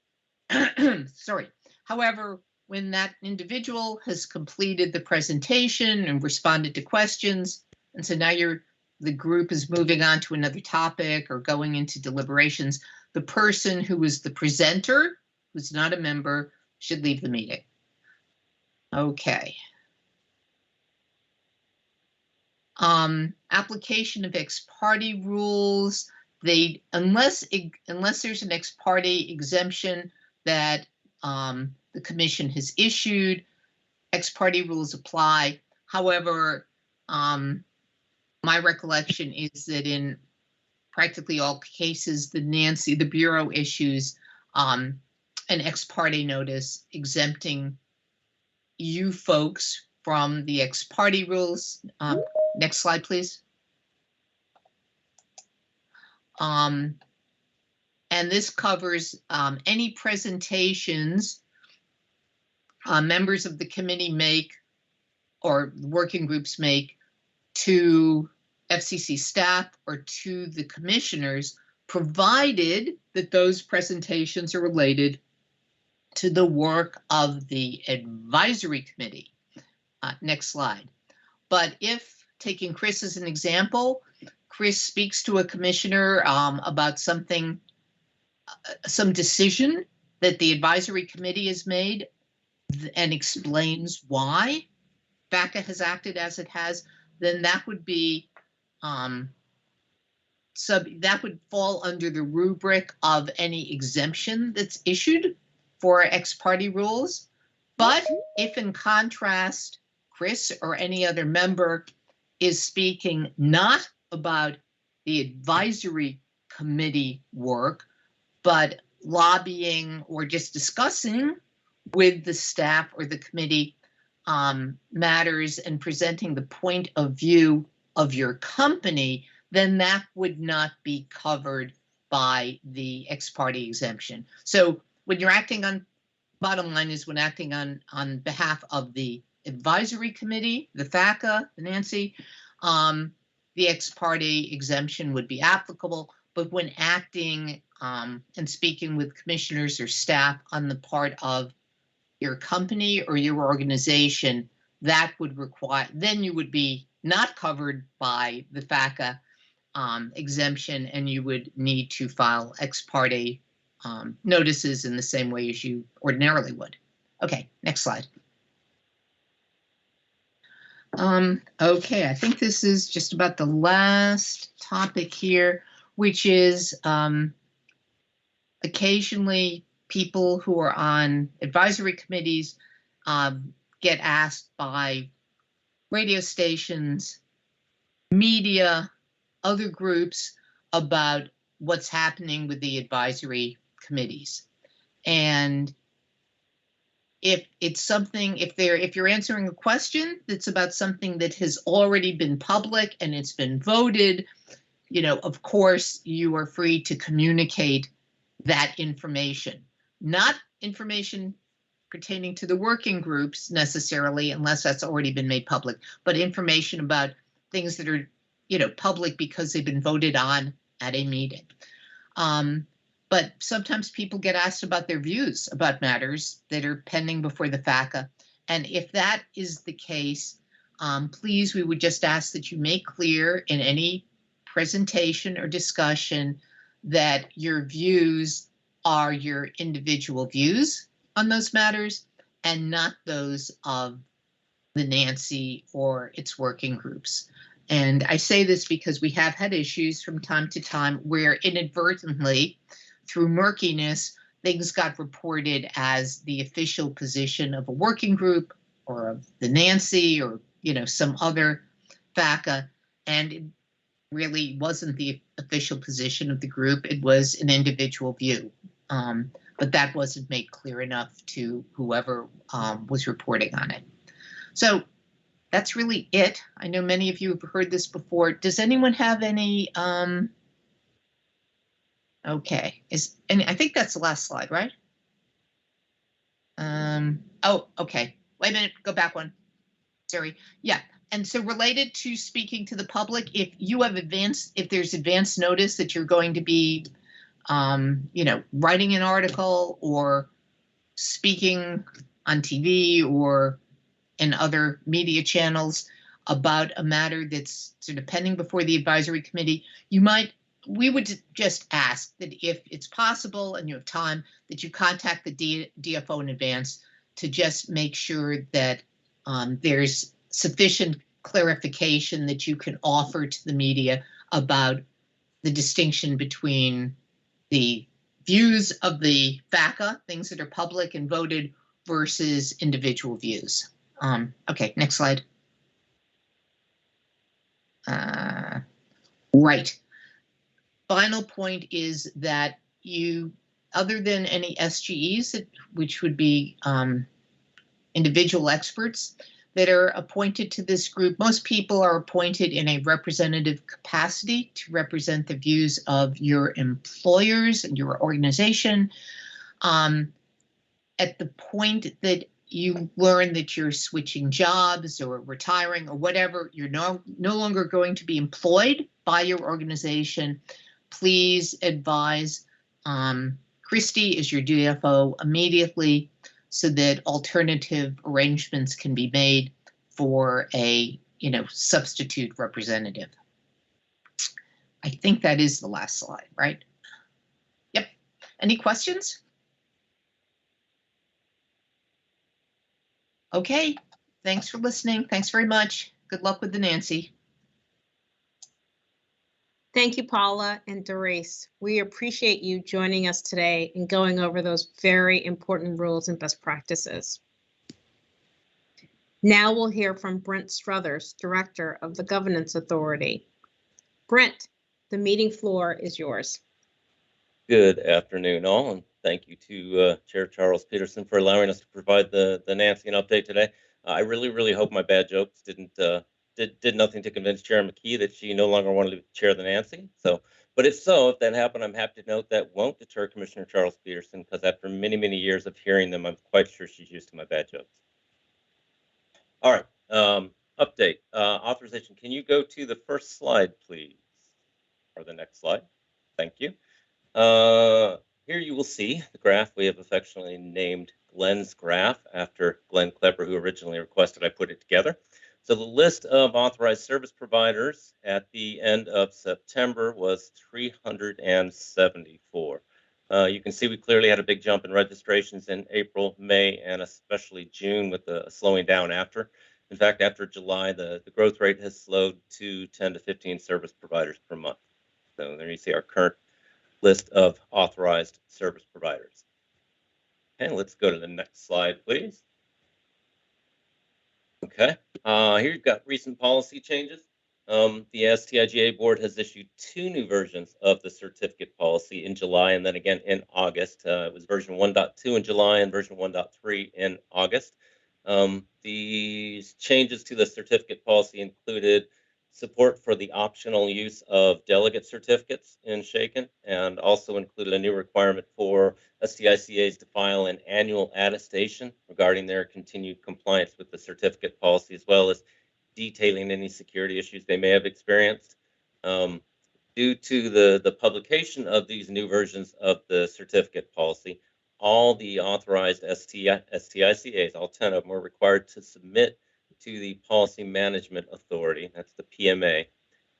however, when that individual has completed the presentation and responded to questions, and so now the group is moving on to another topic or going into deliberations, the person who is the presenter, who's not a member, should leave the meeting. Okay. Application of ex parte rules, unless there's an ex parte exemption that the commission has issued, ex parte rules apply. However, my recollection is that in practically all cases, the Bureau issues an ex parte notice exempting you folks from the ex parte rules. Next slide, please. And this covers any presentations members of the committee make or working groups make to FCC staff or to the commissioners, provided that those presentations are related to the work of the advisory committee. Next slide. But if, taking Chris as an example, Chris speaks to a commissioner about something, some decision that the advisory committee has made and explains why FACA has acted as it has, then that would be that would fall under the rubric of any exemption that's issued for ex parte rules. But if in contrast, Chris or any other member is speaking not about the advisory committee work, but lobbying or just discussing with the staff or the committee matters and presenting the point of view of your company, then that would not be covered by the ex parte exemption. So when you're acting on, bottom line is when acting on behalf of the advisory committee, the FACA, the Nancy, the ex parte exemption would be applicable. But when acting and speaking with commissioners or staff on the part of your company or your organization, that would require, then you would be not covered by the FACA exemption, and you would need to file ex parte notices in the same way as you ordinarily would. Okay, next slide. Okay, I think this is just about the last topic here, which is occasionally people who are on advisory committees get asked by radio stations, media, other groups about what's happening with the advisory committees. And if it's something, if you're answering a question that's about something that has already been public and it's been voted, you know, of course, you are free to communicate that information, not information pertaining to the working groups necessarily, unless that's already been made public, but information about things that are, you know, public because they've been voted on at a meeting. But sometimes people get asked about their views about matters that are pending before the FACA. And if that is the case, please, we would just ask that you make clear in any presentation or discussion that your views are your individual views on those matters and not those of the Nancy or its working groups. And I say this because we have had issues from time to time where inadvertently, through murkiness, things got reported as the official position of a working group or of the Nancy or, you know, some other FACA, and it really wasn't the official position of the group. It was an individual view, but that wasn't made clear enough to whoever was reporting on it. So that's really it. I know many of you have heard this before. Does anyone have any? Okay, and I think that's the last slide, right? Oh, okay. Wait a minute, go back one. Sorry. Yeah, and so related to speaking to the public, if you have if there's advance notice that you're going to be, you know, writing an article or speaking on TV or in other media channels about a matter that's sort of pending before the advisory committee, we would just ask that if it's possible and you have time, that you contact the DFO in advance to just make sure that there's sufficient clarification that you can offer to the media about the distinction between the views of the FACA, things that are public and voted, versus individual views. Okay, next slide. Right. Final point is that you, other than any SGEs, which would be individual experts that are appointed to this group, most people are appointed in a representative capacity to represent the views of your employers and your organization. At the point that you learn that you're switching jobs or retiring or whatever, you're no longer going to be employed by your organization, please advise Christy as your DFO immediately so that alternative arrangements can be made for a, you know, substitute representative. I think that is the last slide, right? Yep. Any questions? Okay, thanks for listening. Thanks very much. Good luck with the Nancy. Thank you, Paula and Doris. We appreciate you joining us today and going over those very important rules and best practices. Now we'll hear from Brent Struthers, Director of the Governance Authority. Brent, the meeting floor is yours. Good afternoon, all, and thank you to Chair Charles Peterson for allowing us to provide the Nancy an update today. I really hope my bad jokes did nothing to convince Chair McKee that she no longer wanted to chair the Nancy. So, but if that happened, I'm happy to note that won't deter Commissioner Charles Peterson, because after many years of hearing them, I'm quite sure she's used to my bad jokes. All right, update, authorization. Can you go to the first slide, please? Or the next slide? Thank you. Here you will see the graph we have affectionately named Glenn's graph after Glenn Klepper, who originally requested I put it together. So the list of authorized service providers at the end of September was 374. You can see we clearly had a big jump in registrations in April, May, and especially June, with a slowing down after. In fact, after July, the growth rate has slowed to 10 to 15 service providers per month. So there you see our current list of authorized service providers. And let's go to the next slide, please. Okay, here you've got recent policy changes. The STIGA board has issued 2 new versions of the certificate policy in July and then again in August. It was version 1.2 in July and version 1.3 in August. These changes to the certificate policy included support for the optional use of delegate certificates in Shaken, and also included a new requirement for STICAs to file an annual attestation regarding their continued compliance with the certificate policy, as well as detailing any security issues they may have experienced. Due to the publication of these new versions of the certificate policy, all the authorized STICAs, all 10 of them, were required to submit to the Policy Management Authority, that's the PMA,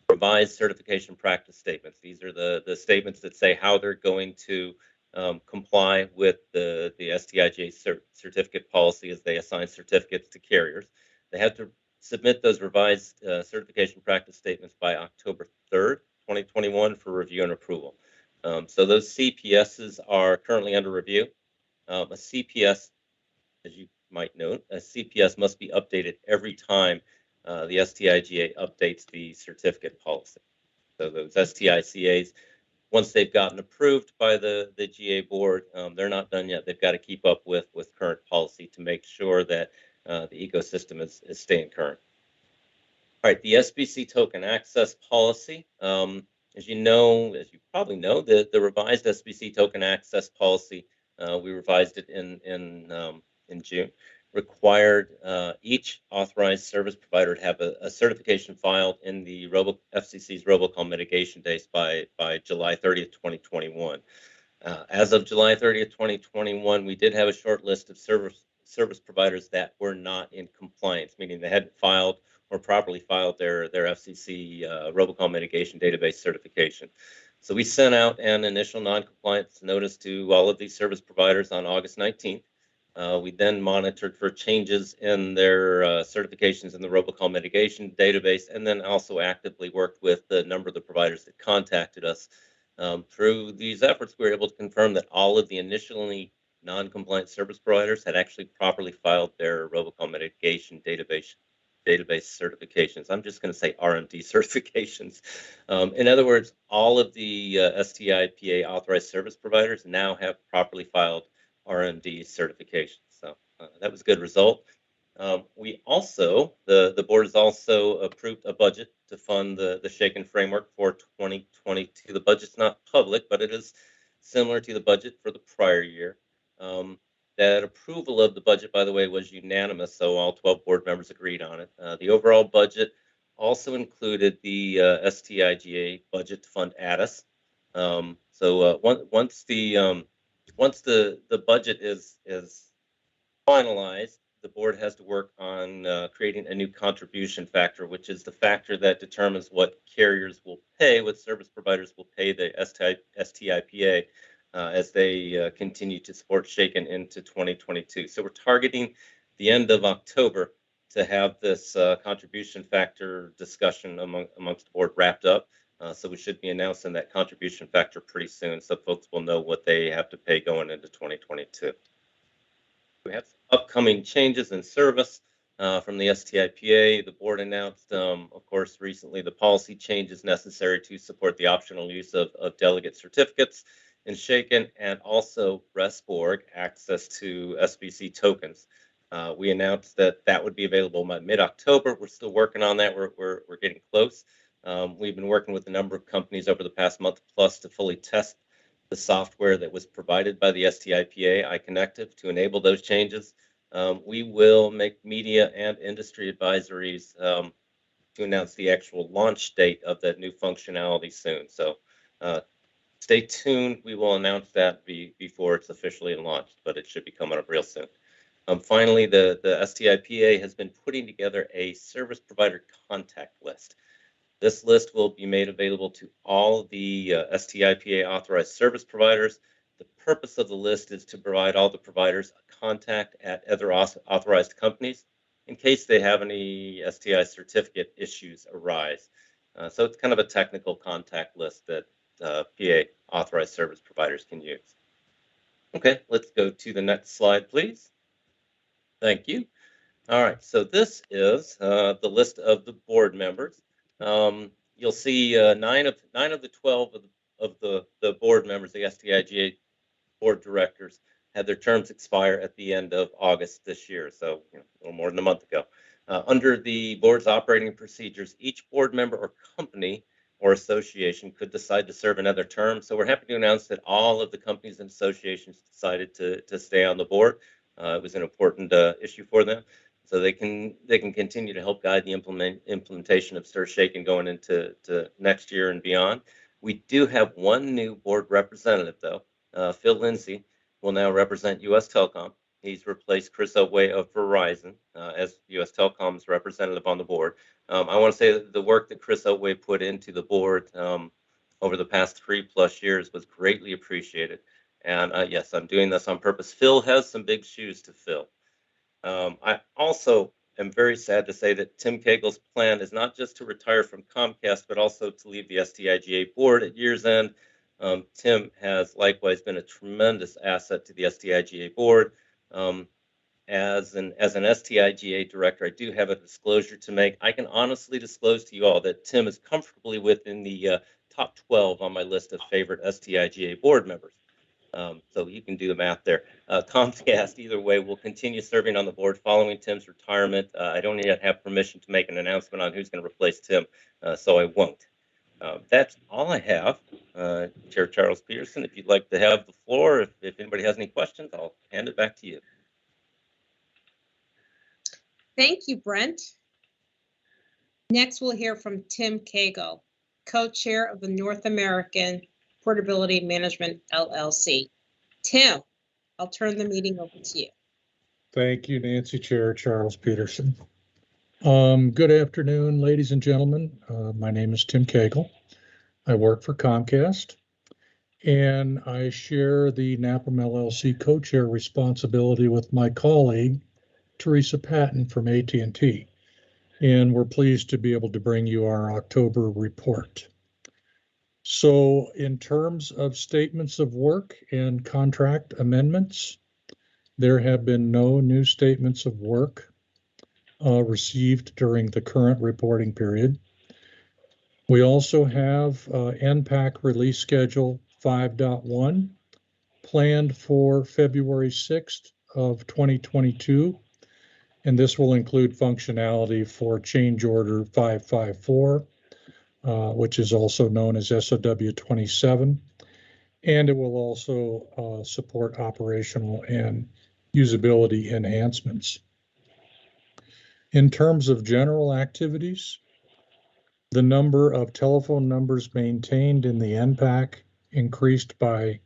revised certification practice statements. These are the statements that say how they're going to comply with the STIGA certificate policy as they assign certificates to carriers. They have to submit those revised certification practice statements by October 3rd, 2021 for review and approval. So those CPSs are currently under review. A CPS, as you might note, a CPS must be updated every time the STIGA updates the certificate policy. So those STICAs, once they've gotten approved by the GA board, they're not done yet. They've got to keep up with current policy to make sure that the ecosystem is staying current. All right, the SBC token access policy. As you probably know, the revised SBC token access policy, we revised it in June, required each authorized service provider to have a certification filed in the FCC's robocall mitigation days by July 30th, 2021. As of July 30th, 2021, we did have a short list of service providers that were not in compliance, meaning they hadn't filed or properly filed their FCC robocall mitigation database certification. So we sent out an initial non-compliance notice to all of these service providers on August 19th. We then monitored for changes in their certifications in the robocall mitigation database, and then also actively worked with the number of the providers that contacted us. Through these efforts, we were able to confirm that all of the initially non-compliant service providers had actually properly filed their robocall mitigation database certifications. I'm just going to say RMD certifications. In other words, all of the STIPA authorized service providers now have properly filed RMD certifications. So that was a good result. We also, the board has also approved a budget to fund the Shaken framework for 2022. The budget's not public, but it is similar to the budget for the prior year. That approval of the budget, by the way, was unanimous, so all 12 board members agreed on it. The overall budget also included the STIGA budget to fund ADIS. Once the budget is finalized, the board has to work on creating a new contribution factor, which is the factor that determines what carriers will pay, what service providers will pay the STIPA as they continue to support Shaken into 2022. So we're targeting the end of October to have this contribution factor discussion amongst the board wrapped up. So we should be announcing that contribution factor pretty soon, so folks will know what they have to pay going into 2022. We have upcoming changes in service from the STIPA. The board announced, of course, recently the policy changes necessary to support the optional use of delegate certificates in Shaken, and also RESBORG access to SBC tokens. We announced that that would be available by mid-October. We're still working on that. We're getting close. We've been working with a number of companies over the past month plus to fully test the software that was provided by the STIPA iConnective to enable those changes. We will make media and industry advisories to announce the actual launch date of that new functionality soon. So stay tuned. We will announce that before it's officially launched, but it should be coming up real soon. Finally, the STIPA has been putting together a service provider contact list. This list will be made available to all the STIPA authorized service providers. The purpose of the list is to provide all the providers a contact at other authorized companies in case they have any STI certificate issues arise. So it's kind of a technical contact list that PA authorized service providers can use. Okay, let's go to the next slide, please. Thank you. All right, so this is the list of the board members. You'll see 9 of the 12 of the board members, the STIGA board directors, had their terms expire at the end of August this year, so a little more than a month ago. Under the board's operating procedures, each board member or company or association could decide to serve another term. So we're happy to announce that all of the companies and associations decided to stay on the board. It was an important issue for them. So they can continue to help guide the implementation of Stir Shaken going into next year and beyond. We do have one new board representative, though. Phil Lindsay will now represent U.S. Telecom. He's replaced Chris Otway of Verizon as U.S. Telecom's representative on the board. I want to say that the work that Chris Otway put into the board over the past 3+ years was greatly appreciated. And yes, I'm doing this on purpose. Phil has some big shoes to fill. I also am very sad to say that Tim Cagle's plan is not just to retire from Comcast, but also to leave the STIGA board at year's end. Tim has likewise been a tremendous asset to the STIGA board. As an STIGA director, I do have a disclosure to make. I can honestly disclose to you all that Tim is comfortably within the top 12 on my list of favorite STIGA board members. So you can do the math there. Comcast, either way, will continue serving on the board following Tim's retirement. I don't yet have permission to make an announcement on who's going to replace Tim, so I won't. That's all I have. Chair Charles Peterson, if you'd like to have the floor, if anybody has any questions, I'll hand it back to you. Thank you, Brent. Next, we'll hear from Tim Cagle, co-chair of the North American Portability Management LLC. Tim, I'll turn the meeting over to you. Thank you, Nancy. Chair Charles Peterson. Good afternoon, ladies and gentlemen. My name is Tim Cagle. I work for Comcast, and I share the Napa LLC co-chair responsibility with my colleague, Teresa Patton from AT&T. And we're pleased to be able to bring you our October report. So in terms of statements of work and contract amendments, there have been no new statements of work received during the current reporting period. We also have NPAC release schedule 5.1 planned for February 6th of 2022. And this will include functionality for change order 554. Which is also known as SOW 27, and it will also support operational and usability enhancements. In terms of general activities, the number of telephone numbers maintained in the NPAC increased by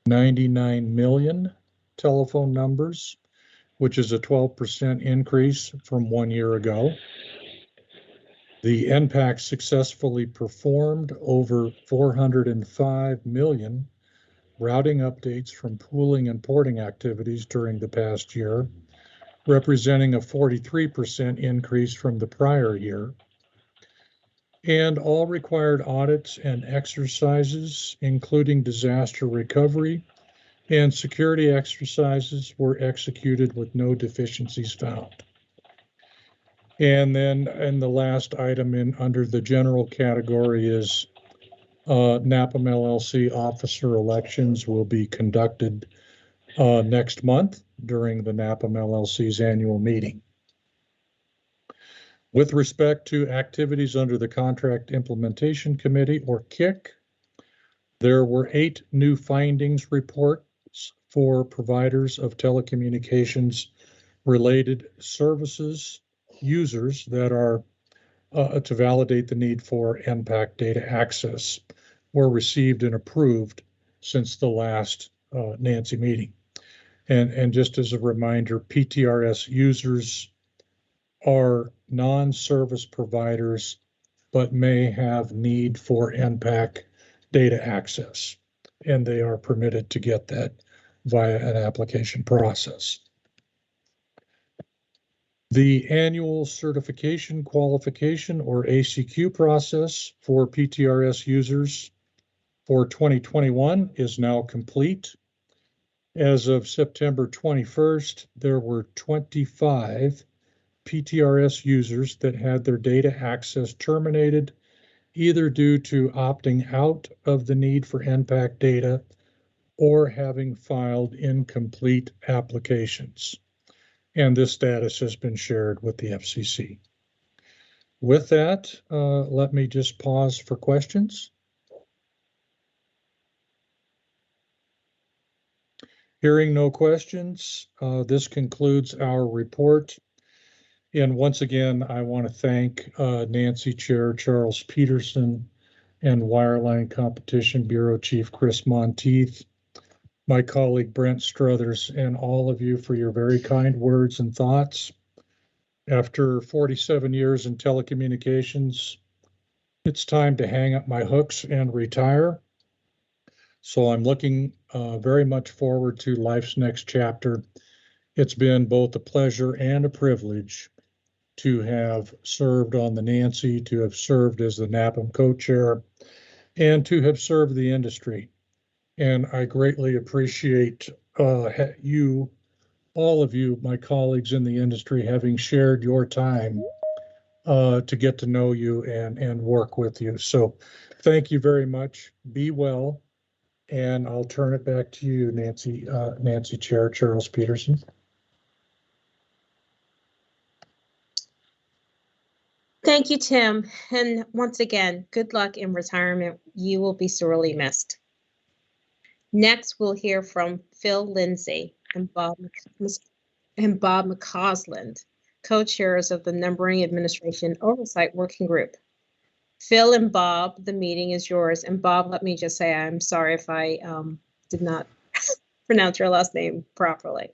99 million telephone numbers, which is a 12% increase from 1 year ago. The NPAC successfully performed over 405 million routing updates from pooling and porting activities during the past year, representing a 43% increase from the prior year. And all required audits and exercises, including disaster recovery and security exercises, were executed with no deficiencies found. And then, and the last item under the general category is Napa LLC officer elections will be conducted next month during the Napa LLC's annual meeting. With respect to activities under the Contract Implementation Committee, or KIC, there were 8 new findings reports for providers of telecommunications related services users that are to validate the need for NPAC data access were received and approved since the last Nancy meeting. And just as a reminder, PTRS users are non-service providers, but may have need for NPAC data access, and they are permitted to get that via an application process. The annual certification qualification, or ACQ, process for PTRS users for 2021 is now complete. As of September 21st, there were 25 PTRS users that had their data access terminated, either due to opting out of the need for NPAC data or having filed incomplete applications. And this status has been shared with the FCC. With that, let me just pause for questions. Hearing no questions, this concludes our report. And once again, I want to thank Nancy Chair Charles Peterson and Wireline Competition Bureau Chief Chris Monteith, my colleague Brent Struthers, and all of you for your very kind words and thoughts. After 47 years in telecommunications, it's time to hang up my hooks and retire. So I'm looking very much forward to life's next chapter. It's been both a pleasure and a privilege to have served on the Nancy, to have served as the Napa co-chair, and to have served the industry. And I greatly appreciate you, all of you, my colleagues in the industry, having shared your time to get to know you and work with you. So thank you very much. Be well. And I'll turn it back to you, Nancy Chair Charles Peterson. Thank you, Tim. And once again, good luck in retirement. You will be sorely missed. Next, we'll hear from Phil Lindsay and Bob McCausland, co-chairs of the Numbering Administration Oversight Working Group. Phil and Bob, the meeting is yours. And Bob, let me just say, I'm sorry if I did not pronounce your last name properly.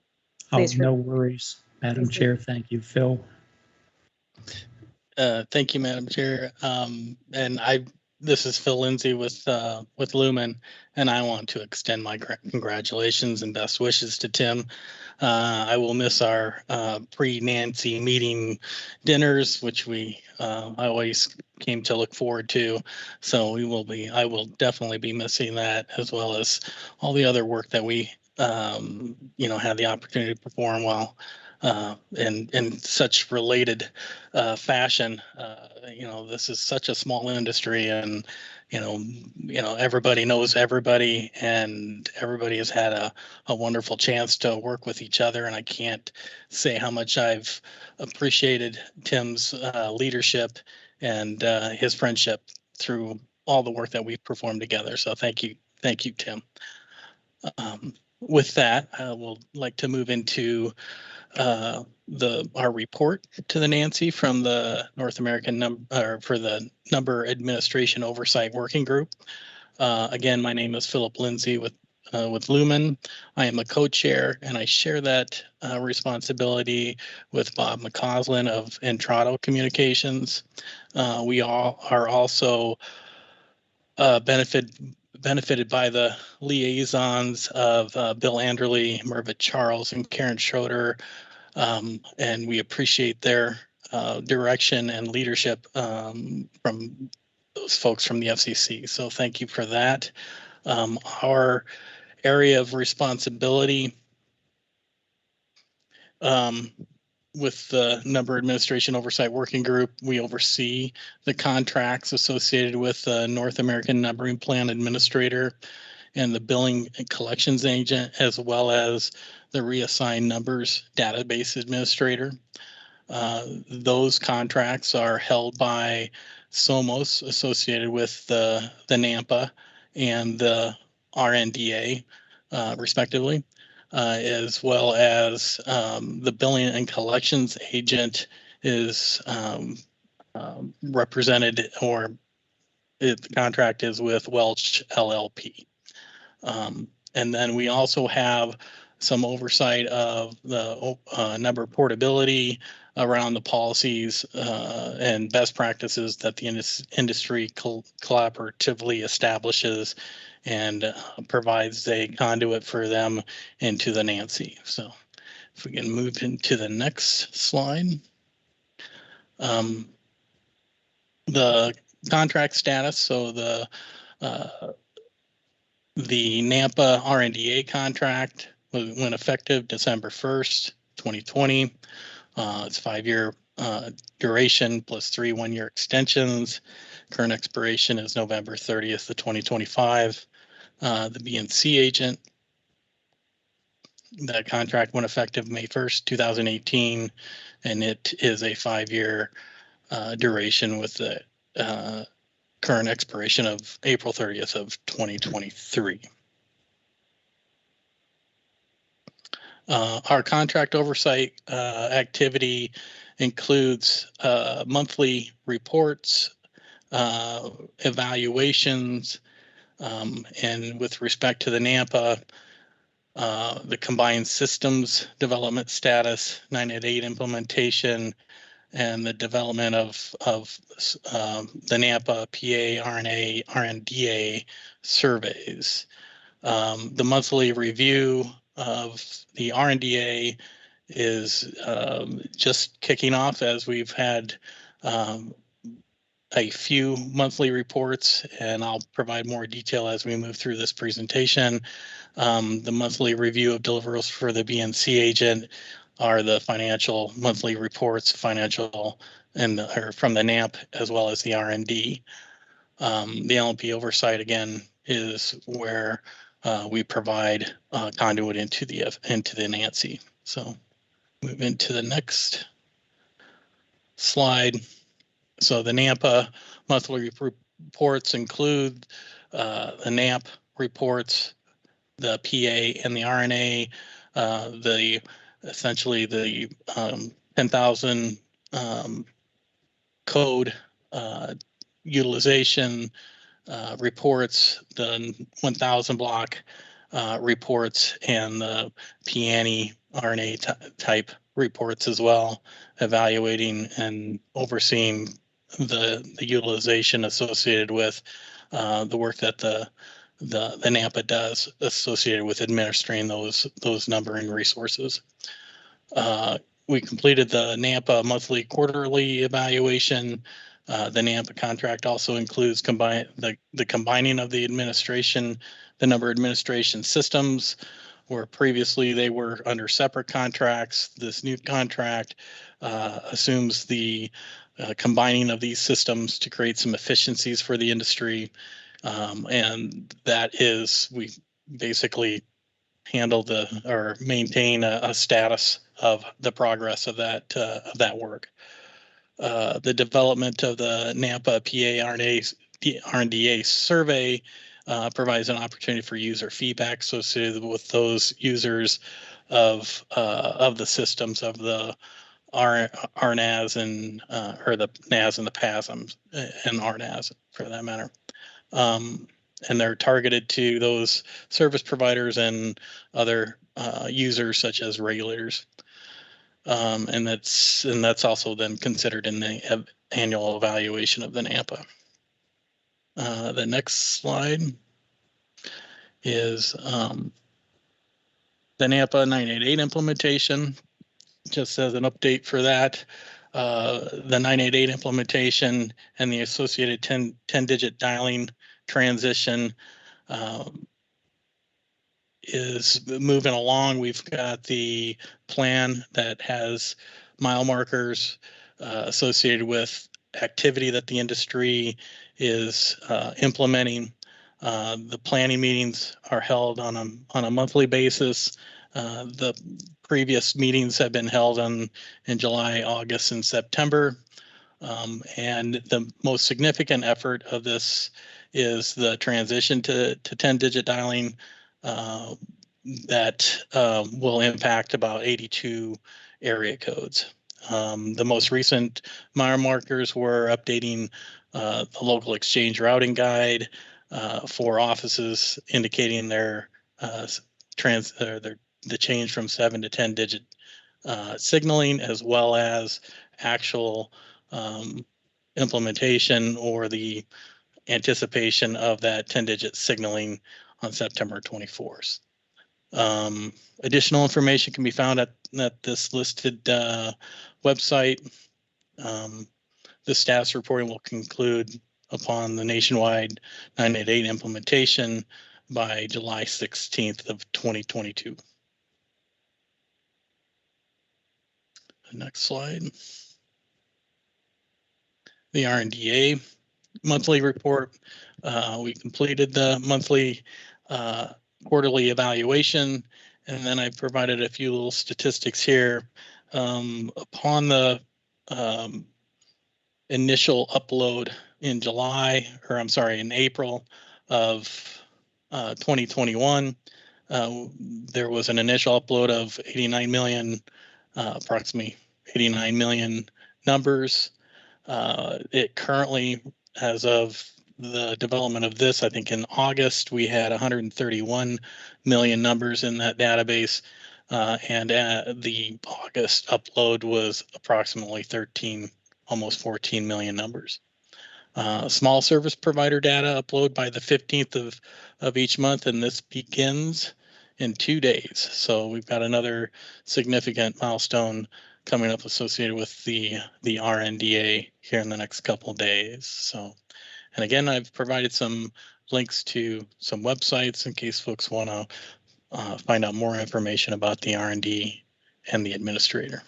Please. Oh, no worries, Madam Chair. Thank you, Phil. Thank you, Madam Chair. This is Phil Lindsay with Lumen, and I want to extend my congratulations and best wishes to Tim. I will miss our pre-Nancy meeting dinners, which I always came to look forward to. So I will definitely be missing that, as well as all the other work that we had the opportunity to perform while in such related fashion. This is such a small industry, and everybody knows everybody, and everybody has had a wonderful chance to work with each other. And I can't say how much I've appreciated Tim's leadership and his friendship through all the work that we've performed together. So thank you, Tim. With that, I will like to move into our report to the Nancy from the North American Number Administration Oversight Working Group. Again, my name is Philip Lindsay with Lumen. I am a co-chair, and I share that responsibility with Bob McCausland of Untitled Communications. We all are also benefited by the liaisons of Bill Anderley, Mervyn Charles, and Karen Schroeder, and we appreciate their direction and leadership from those folks from the FCC. So thank you for that. Our area of responsibility with the Number Administration Oversight Working Group, we oversee the contracts associated with the North American Numbering Plan Administrator and the Billing and Collections Agent, as well as the Reassigned Numbers Database Administrator. Those contracts are held by SOMOS associated with the Nampa and the RNDA, respectively, as well as the Billing and Collections Agent is represented, or the contract is with Welch LLP. And then we also have some oversight of the number portability around the policies and best practices that the industry collaboratively establishes and provides a conduit for them into the NANCY. So if we can move into the next slide. The contract status, so the Nampa RNDA contract went effective December 1st, 2020. It's 5-year duration plus 3 1-year extensions. Current expiration is November 30th of 2025. The BNC agent, that contract went effective May 1st, 2018, and it is a 5-year duration with the current expiration of April 30th of 2023. Our contract oversight activity includes monthly reports, evaluations, and with respect to the Nampa, the combined systems development status, 988 implementation, and the development of the Nampa PA RNA RNDA surveys. The monthly review of the RNDA is just kicking off, as we've had a few monthly reports, and I'll provide more detail as we move through this presentation. The monthly review of deliverables for the BNC agent are the financial monthly reports, financial and from the NAMP as well as the R&D. The LNP oversight again is where we provide conduit into the NANCY. So move into the next slide. So the Nampa monthly reports include the NAMP reports, the PA and the RNA, essentially the 10,000 code utilization reports, the 1,000 block reports, and the PANI RNA type reports as well, evaluating and overseeing the utilization associated with the work that the Nampa does associated with administering those numbering resources. We completed the Nampa monthly quarterly evaluation. The Nampa contract also includes the combining of the number administration systems, where previously they were under separate contracts. This new contract assumes the combining of these systems to create some efficiencies for the industry. And that is, we basically handle or maintain a status of the progress of that work. The development of the Nampa PA RNDA survey provides an opportunity for user feedback associated with those users of the systems of the RNAS and or the NAS and the PASMs and RNAS for that matter. And they're targeted to those service providers and other users such as regulators. And that's also then considered in the annual evaluation of the Nampa. The next slide is the Nampa 988 implementation. Just as an update for that, the 988 implementation and the associated 10-digit dialing transition is moving along. We've got the plan that has mile markers associated with activity that the industry is implementing. The planning meetings are held on a monthly basis. The previous meetings have been held in July, August, and September. And the most significant effort of this is the transition to 10-digit dialing that will impact about 82 area codes. The most recent mile markers were updating the local exchange routing guide for offices, indicating their the change from 7 to 10-digit signaling, as well as actual implementation or the anticipation of that 10-digit signaling on September 24th. Additional information can be found at this listed website. The status reporting will conclude upon the nationwide 988 implementation by July 16th of 2022. The next slide. The RNDA monthly report. We completed the monthly quarterly evaluation, and then I provided a few little statistics here. Upon the initial upload in in April of 2021, there was an initial upload of 89 million, approximately 89 million numbers. It currently, as of the development of this, I think in August, we had 131 million numbers in that database. And the August upload was approximately almost 14 million numbers. Small service provider data upload by the 15th of each month, and this begins in 2 days. So we've got another significant milestone coming up associated with the RNDA here in the next couple of days. So, and again, I've provided some links to some websites in case folks want to find out more information about the R&D and the administrator.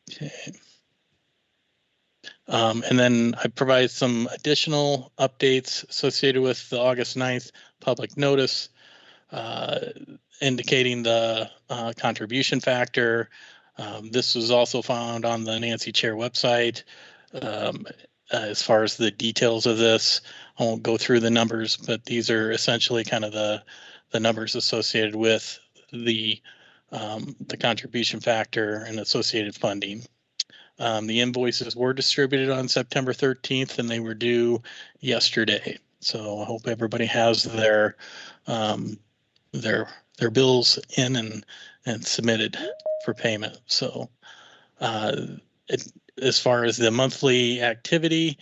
Okay. And then I provide some additional updates associated with the August 9th public notice, indicating the contribution factor. This was also found on the Nancy Chair website. As far as the details of this, I won't go through the numbers, but these are essentially kind of the numbers associated with the contribution factor and associated funding. The invoices were distributed on September 13th, and they were due yesterday. So I hope everybody has their bills in and submitted for payment. So as far as the monthly activity,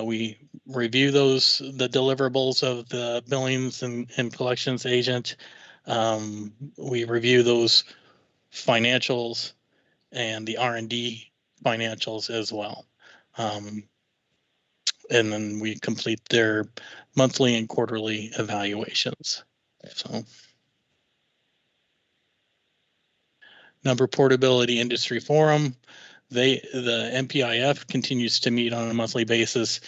we review the deliverables of the billings and collections agent. We review those financials and the R&D financials as well. And then we complete their monthly and quarterly evaluations. So, Number Portability Industry Forum. The MPIF continues to meet on a monthly basis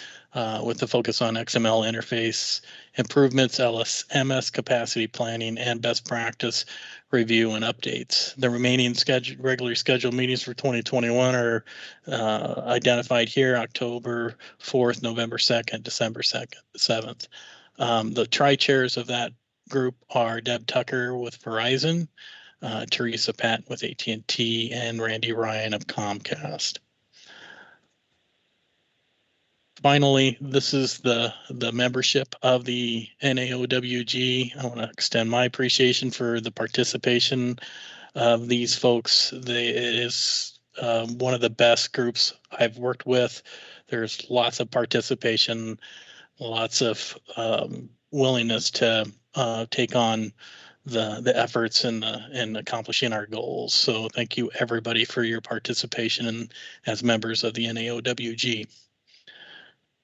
with the focus on XML interface improvements, LSMS capacity planning, and best practice review and updates. The remaining regularly scheduled meetings for 2021 are identified here: October 4th, November 2nd, December 7th. The tri-chairs of that group are Deb Tucker with Verizon, Teresa Patton with AT&T, and Randy Ryan of Comcast. Finally, this is the membership of the NAOWG. I want to extend my appreciation for the participation of these folks. It is one of the best groups I've worked with. There's lots of participation, lots of willingness to take on the efforts in accomplishing our goals. So thank you everybody for your participation and as members of the NAOWG.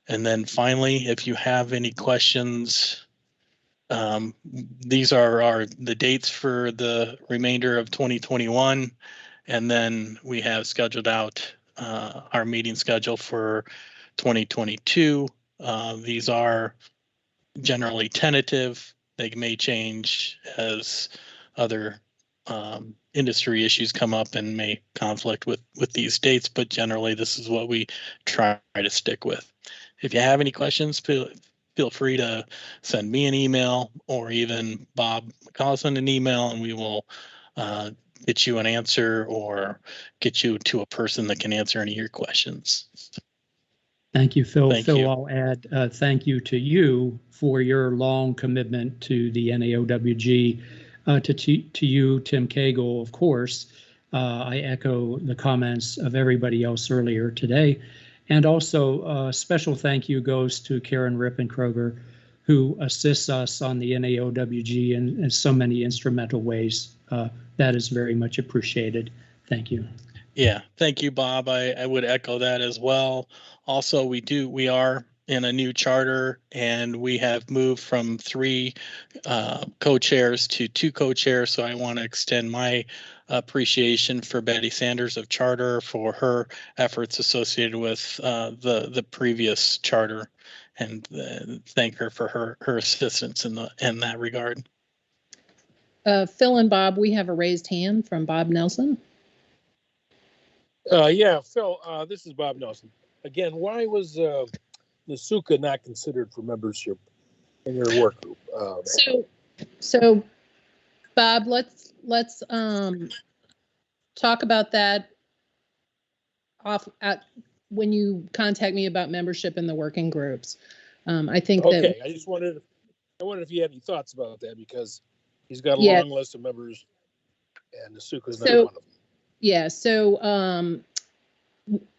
And then finally, if you have any questions, these are the dates for the remainder of 2021. And then we have scheduled out our meeting schedule for 2022. These are generally tentative. They may change as other industry issues come up and may conflict with these dates, but generally this is what we try to stick with. If you have any questions, feel free to send me an email or even Bob McCausland an email, and we will get you an answer or get you to a person that can answer any of your questions. Thank you, Phil. Thank Phil, you. I'll add thank you to you for your long commitment to the NAOWG, to you, Tim Cagle, of course. I echo the comments of everybody else earlier today. And also a special thank you goes to Karen Rippenkroger, who assists us on the NAOWG in so many instrumental ways. That is very much appreciated. Thank you. Yeah, thank you, Bob. I would echo that as well. Also, we are in a new charter, and we have moved from 3 co-chairs to 2 co-chairs. So I want to extend my appreciation for Betty Sanders of Charter for her efforts associated with the previous charter, and thank her for her assistance in that regard. Phil and Bob, we have a raised hand from Bob Nelson. Yeah, Phil, this is Bob Nelson. Again, why was Nasuka not considered for membership in your work group? So Bob, let's talk about that when you contact me about membership in the working groups. I think okay. I wondered if you had any thoughts about that, because he's got a long list of members, and Nasuka's not one of them. Yeah. So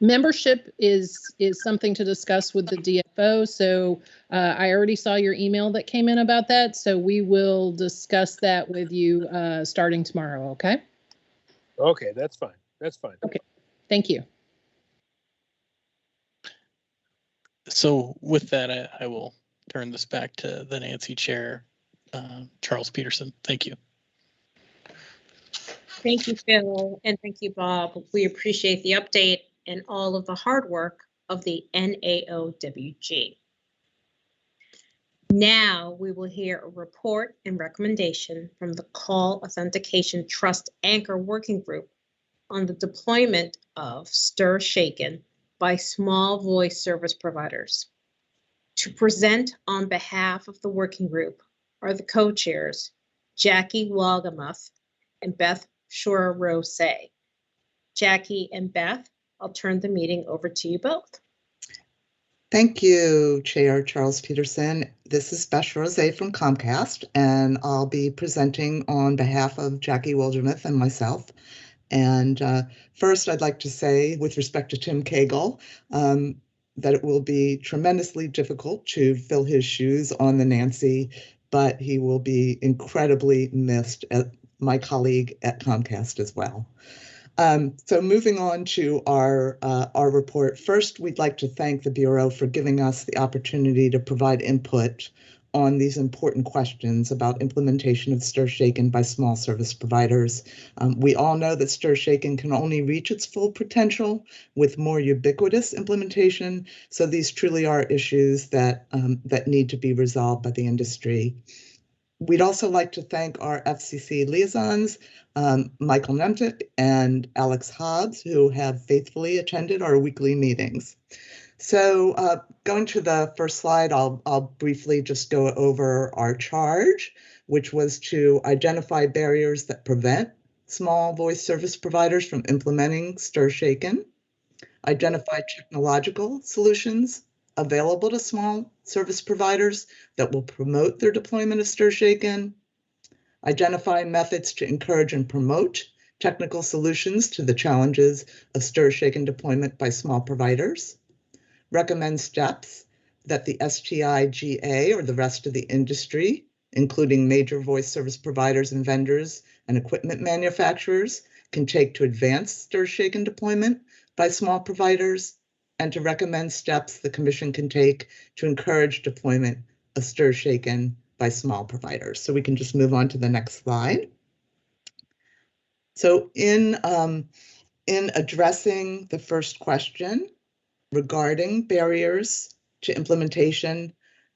membership is something to discuss with the DFO. So I already saw your email that came in about that. So we will discuss that with you starting tomorrow. Okay. Okay, that's fine. That's fine. Okay. Thank you. So with that, I will turn this back to the Nancy Chair, Charles Peterson. Thank you. Thank you, Phil, and thank you, Bob. We appreciate the update and all of the hard work of the NAOWG. Now we will hear a report and recommendation from the Call Authentication Trust Anchor Working Group on the deployment of Stir Shaken by small voice service providers. To present on behalf of the working group are the co-chairs, Jackie Walgamuth and Beth Shore-Rose. Jackie and Beth, I'll turn the meeting over to you both. Thank you, Chair Charles Peterson. This is Beth Rose from Comcast, and I'll be presenting on behalf of Jackie Walgamuth and myself. And first, I'd like to say, with respect to Tim Cagle, that it will be tremendously difficult to fill his shoes on the Nancy, but he will be incredibly missed, my colleague at Comcast as well. So moving on to our report. First, we'd like to thank the Bureau for giving us the opportunity to provide input on these important questions about implementation of Stir Shaken by small service providers. We all know that Stir Shaken can only reach its full potential with more ubiquitous implementation. So these truly are issues that need to be resolved by the industry. We'd also like to thank our FCC liaisons, Michael Nemtic and Alex Hobbs, who have faithfully attended our weekly meetings. So going to the first slide, I'll briefly just go over our charge, which was to identify barriers that prevent small voice service providers from implementing Stir Shaken, identify technological solutions available to small service providers that will promote their deployment of Stir Shaken, identify methods to encourage and promote technical solutions to the challenges of Stir Shaken deployment by small providers, recommend steps that the STIGA or the rest of the industry including major voice service providers and vendors and equipment manufacturers, can take to advance stir-shaken deployment by small providers, and to recommend steps the Commission can take to encourage deployment of stir-shaken by small providers. So we can just move on to the next slide. So in addressing the first question regarding barriers to implementation,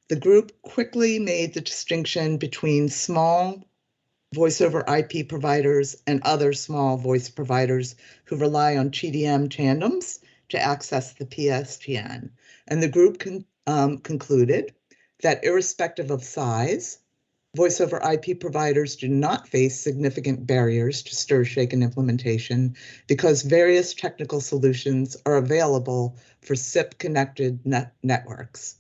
the group quickly made the distinction between small voice over IP providers and other small voice providers who rely on TDM tandems to access the PSTN. And the group concluded that irrespective of size, voice over IP providers do not face significant barriers to stir-shaken implementation because various technical solutions are available for SIP-connected networks.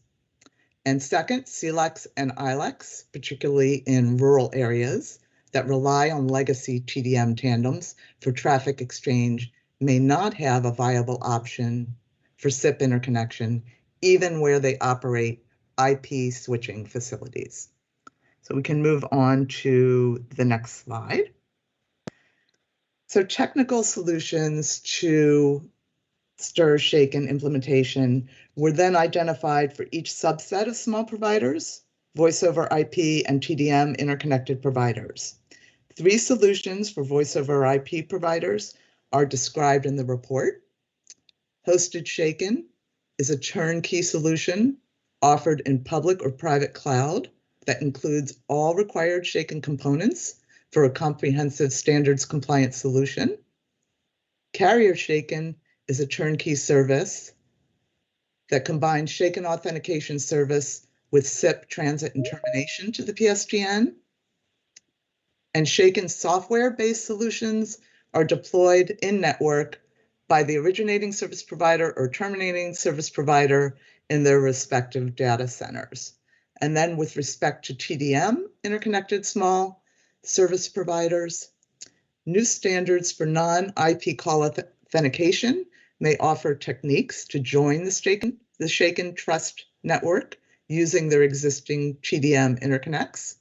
And second, CLECs and ILECs, particularly in rural areas that rely on legacy TDM tandems for traffic exchange, may not have a viable option for SIP interconnection, even where they operate IP switching facilities. So we can move on to the next slide. So technical solutions to stir-shaken implementation were then identified for each subset of small providers, voice over IP and TDM interconnected providers. 3 solutions for voice over IP providers are described in the report. Hosted shaken is a turnkey solution offered in public or private cloud that includes all required shaken components for a comprehensive standards compliant solution. Carrier shaken is a turnkey service that combines shaken authentication service with SIP transit and termination to the PSTN. And shaken software-based solutions are deployed in network by the originating service provider or terminating service provider in their respective data centers. And then with respect to TDM, interconnected small service providers, new standards for non-IP call authentication may offer techniques to join the shaken trust network using their existing TDM interconnects.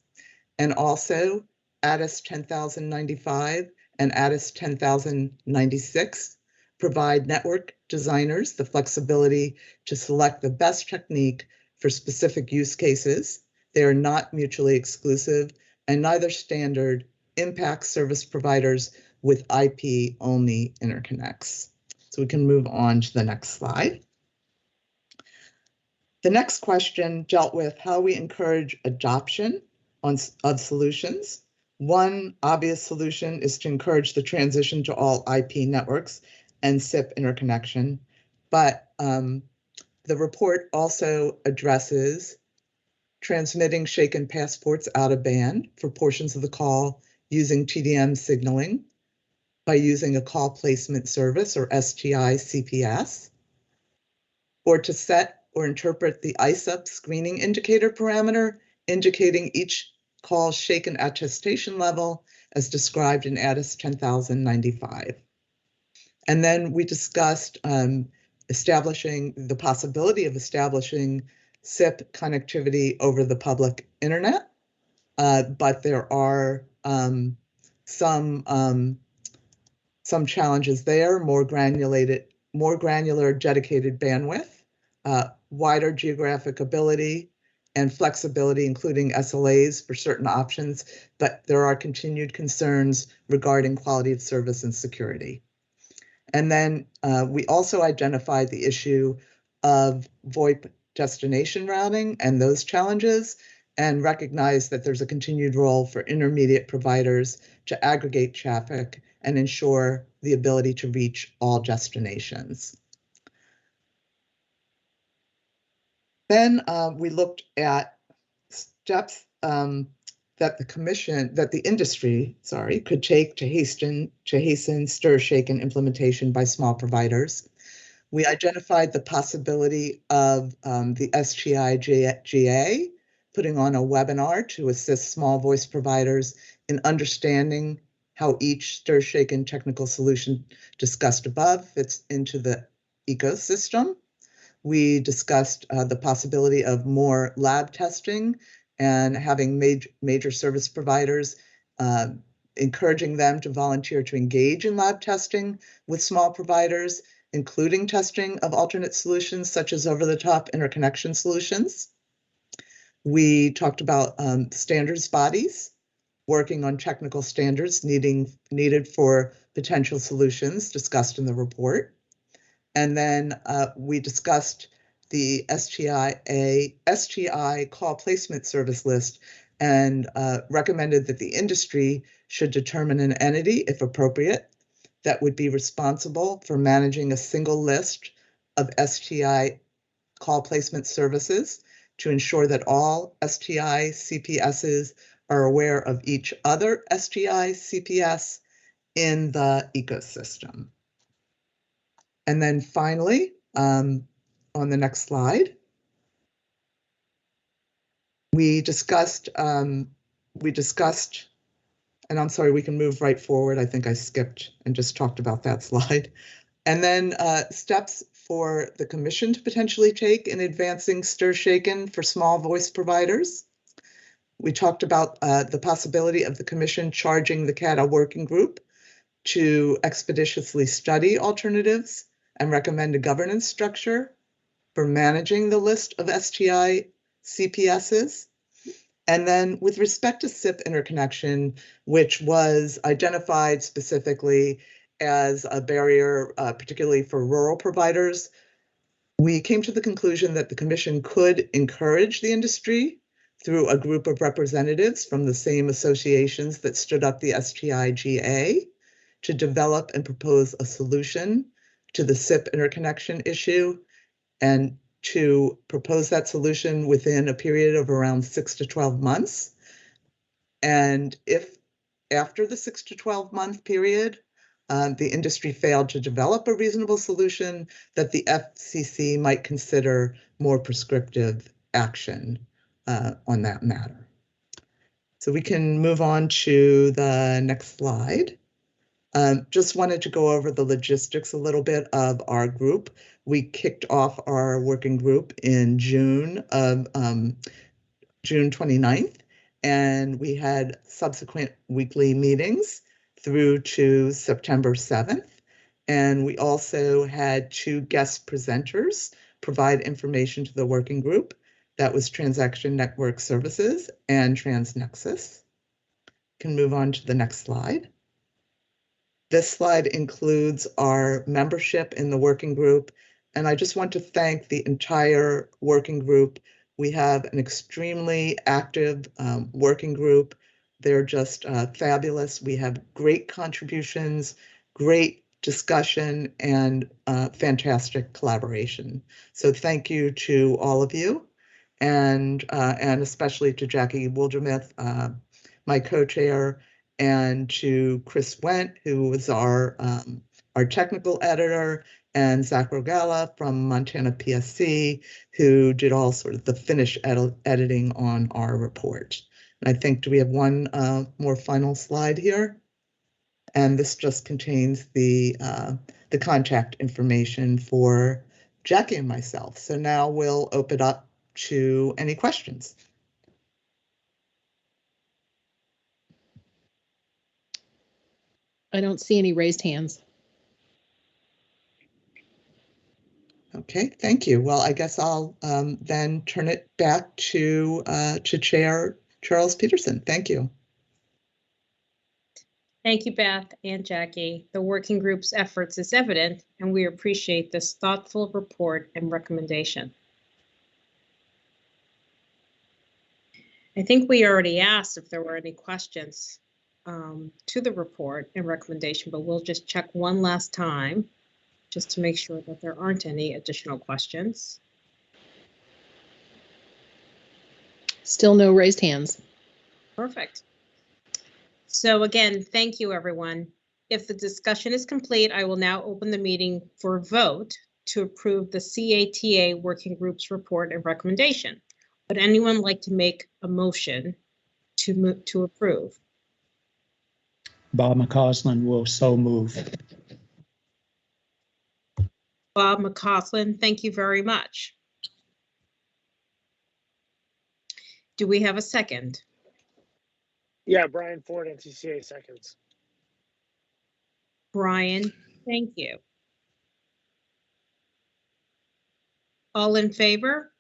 And also ATIS 10095 and ATIS 10096 provide network designers the flexibility to select the best technique for specific use cases. They are not mutually exclusive, and neither standard impacts service providers with IP-only interconnects. So we can move on to the next slide. The next question dealt with how we encourage adoption of solutions. One obvious solution is to encourage the transition to all IP networks and SIP interconnection, but the report also addresses transmitting shaken passports out of band for portions of the call using TDM signaling by using a call placement service or STI CPS, or to set or interpret the ISUP screening indicator parameter indicating each call shaken attestation level as described in ATIS 10095. And then we discussed establishing the possibility of establishing SIP connectivity over the public internet, but there are some challenges there: more granular dedicated bandwidth, wider geographic ability, and flexibility, including SLAs for certain options, but there are continued concerns regarding quality of service and security. And then we also identified the issue of VoIP destination routing and those challenges, and recognized that there's a continued role for intermediate providers to aggregate traffic and ensure the ability to reach all destinations. Then we looked at steps that the industry could take to hasten stir-shaken implementation by small providers. We identified the possibility of the STI-GA putting on a webinar to assist small voice providers in understanding how each stir-shaken technical solution discussed above fits into the ecosystem. We discussed the possibility of more lab testing and having major service providers, encouraging them to volunteer to engage in lab testing with small providers, including testing of alternate solutions such as over-the-top interconnection solutions. We talked about standards bodies working on technical standards needed for potential solutions discussed in the report. And then we discussed the STI call placement service list and recommended that the industry should determine an entity, if appropriate, that would be responsible for managing a single list of STI call placement services to ensure that all STI CPSs are aware of each other STI CPS in the ecosystem. And then finally, on the next slide, we discussed, and I'm sorry, we can move right forward. I think I skipped and just talked about that slide. And then steps for the commission to potentially take in advancing stir shaken for small voice providers. We talked about the possibility of the commission charging the CATA working group to expeditiously study alternatives and recommend a governance structure for managing the list of STI CPSs. And then with respect to SIP interconnection, which was identified specifically as a barrier, particularly for rural providers, we came to the conclusion that the commission could encourage the industry through a group of representatives from the same associations that stood up the STI-GA to develop and propose a solution to the SIP interconnection issue, and to propose that solution within a period of around 6 to 12 months. And if after the 6 to 12 month period, the industry failed to develop a reasonable solution, that the FCC might consider more prescriptive action on that matter. So we can move on to the next slide. Just wanted to go over the logistics a little bit of our group. We kicked off our working group in June 29th, and we had subsequent weekly meetings through to September 7th. And we also had 2 guest presenters provide information to the working group. That was Transaction Network Services and TransNexus. Can move on to the next slide. This slide includes our membership in the working group, and I just want to thank the entire working group. We have an extremely active working group. They're just fabulous. We have great contributions, great discussion, and fantastic collaboration. So thank you to all of you, and especially to Jackie Wildermuth, my co-chair, and to Chris Wendt, who was our technical editor, and Zach Rogala from Montana PSC, who did all sort of the finish editing on our report. And I think, do we have one more final slide here? And this just contains the contact information for Jackie and myself. So now we'll open up to any questions. I don't see any raised hands. Okay, thank you. Well, I guess I'll then turn it back to Chair Charles Peterson. Thank you. Thank you, Beth and Jackie. The working group's efforts is evident, and we appreciate this thoughtful report and recommendation. I think we already asked if there were any questions to the report and recommendation, but we'll just check one last time just to make sure that there aren't any additional questions. Still no raised hands. Perfect. So again, thank you, everyone. If the discussion is complete, I will now open the meeting for a vote to approve the CATA Working Group's report and recommendation. Would anyone like to make a motion to approve? Bob McCausland will so move. Bob McCausland, thank you very much. Do we have a second? Yeah, Brian Ford, NCCA seconds. Brian, thank you. All in favor?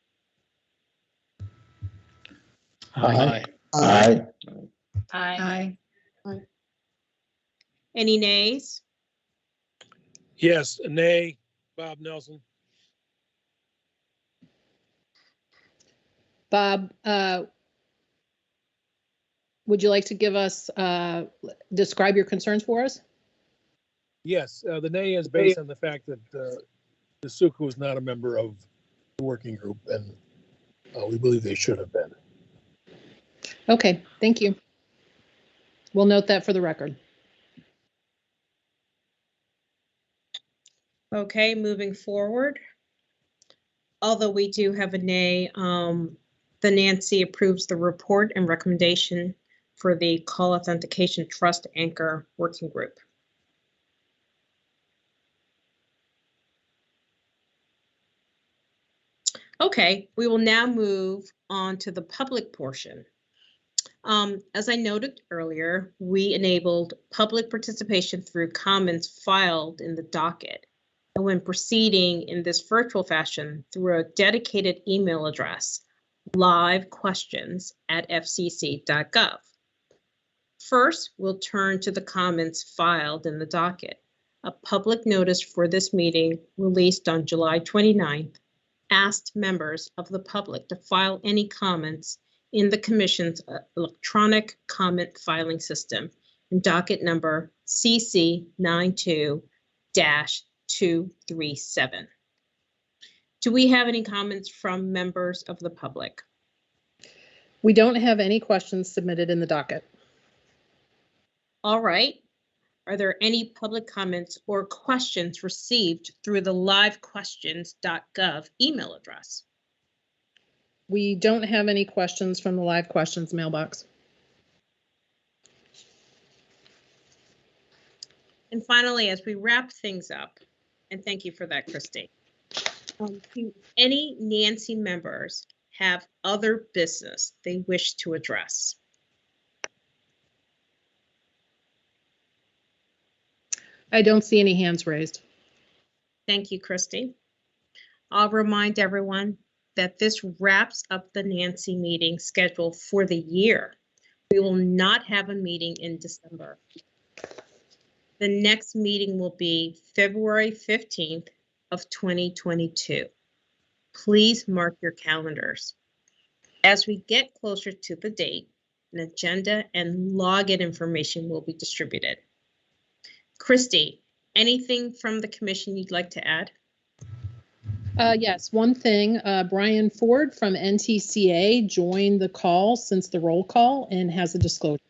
Aye. Aye. Aye. Any nays? Yes, nay, Bob Nelson. Bob, would you like to give us, describe your concerns for us? Yes, the nay is based on the fact that the Suku is not a member of the working group, and we believe they should have been. Okay, thank you. We'll note that for the record. Okay, moving forward. Although we do have a nay, the Nancy approves the report and recommendation for the Call Authentication Trust Anchor Working Group. Okay, we will now move on to the public portion. As I noted earlier, we enabled public participation through comments filed in the docket. And when proceeding in this virtual fashion through a dedicated email address, livequestions@fcc.gov. First, we'll turn to the comments filed in the docket. A public notice for this meeting released on July 29th asked members of the public to file any comments in the Commission's electronic comment filing system in docket number CC92-237. Do we have any comments from members of the public? We don't have any questions submitted in the docket. All right. Are there any public comments or questions received through the livequestions.gov email address? We don't have any questions from the live questions mailbox. And finally, as we wrap things up, and thank you for that, Christy, do any Nancy members have other business they wish to address? I don't see any hands raised. Thank you, Christy. I'll remind everyone that this wraps up the Nancy meeting schedule for the year. We will not have a meeting in December. The next meeting will be February 15th of 2022. Please mark your calendars. As we get closer to the date, an agenda and login information will be distributed. Christy, anything from the commission you'd like to add? Yes, one thing, Brian Ford from NTCA joined the call since the roll call and has a disclosure.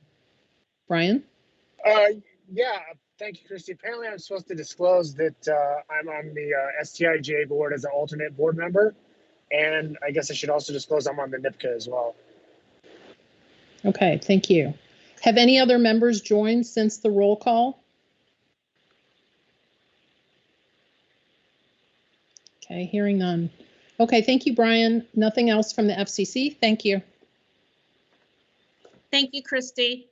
Brian? Yeah, thank you, Christy. Apparently I'm supposed to disclose that I'm on the STIGA board as an alternate board member. And I guess I should also disclose I'm on the NIPCA as well. Okay, thank you. Have any other members joined since the roll call? Okay, hearing none. Okay, thank you, Brian. Nothing else from the FCC. Thank you. Thank you, Christy.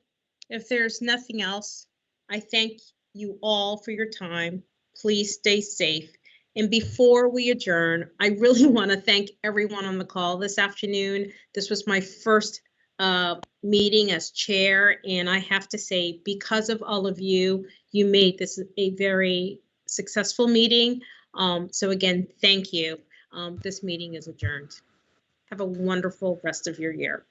If there's nothing else, I thank you all for your time. Please stay safe. And before we adjourn, I really want to thank everyone on the call this afternoon. This was my first meeting as chair, and I have to say, because of all of you, you made this a very successful meeting. So again, thank you. This meeting is adjourned. Have a wonderful rest of your year.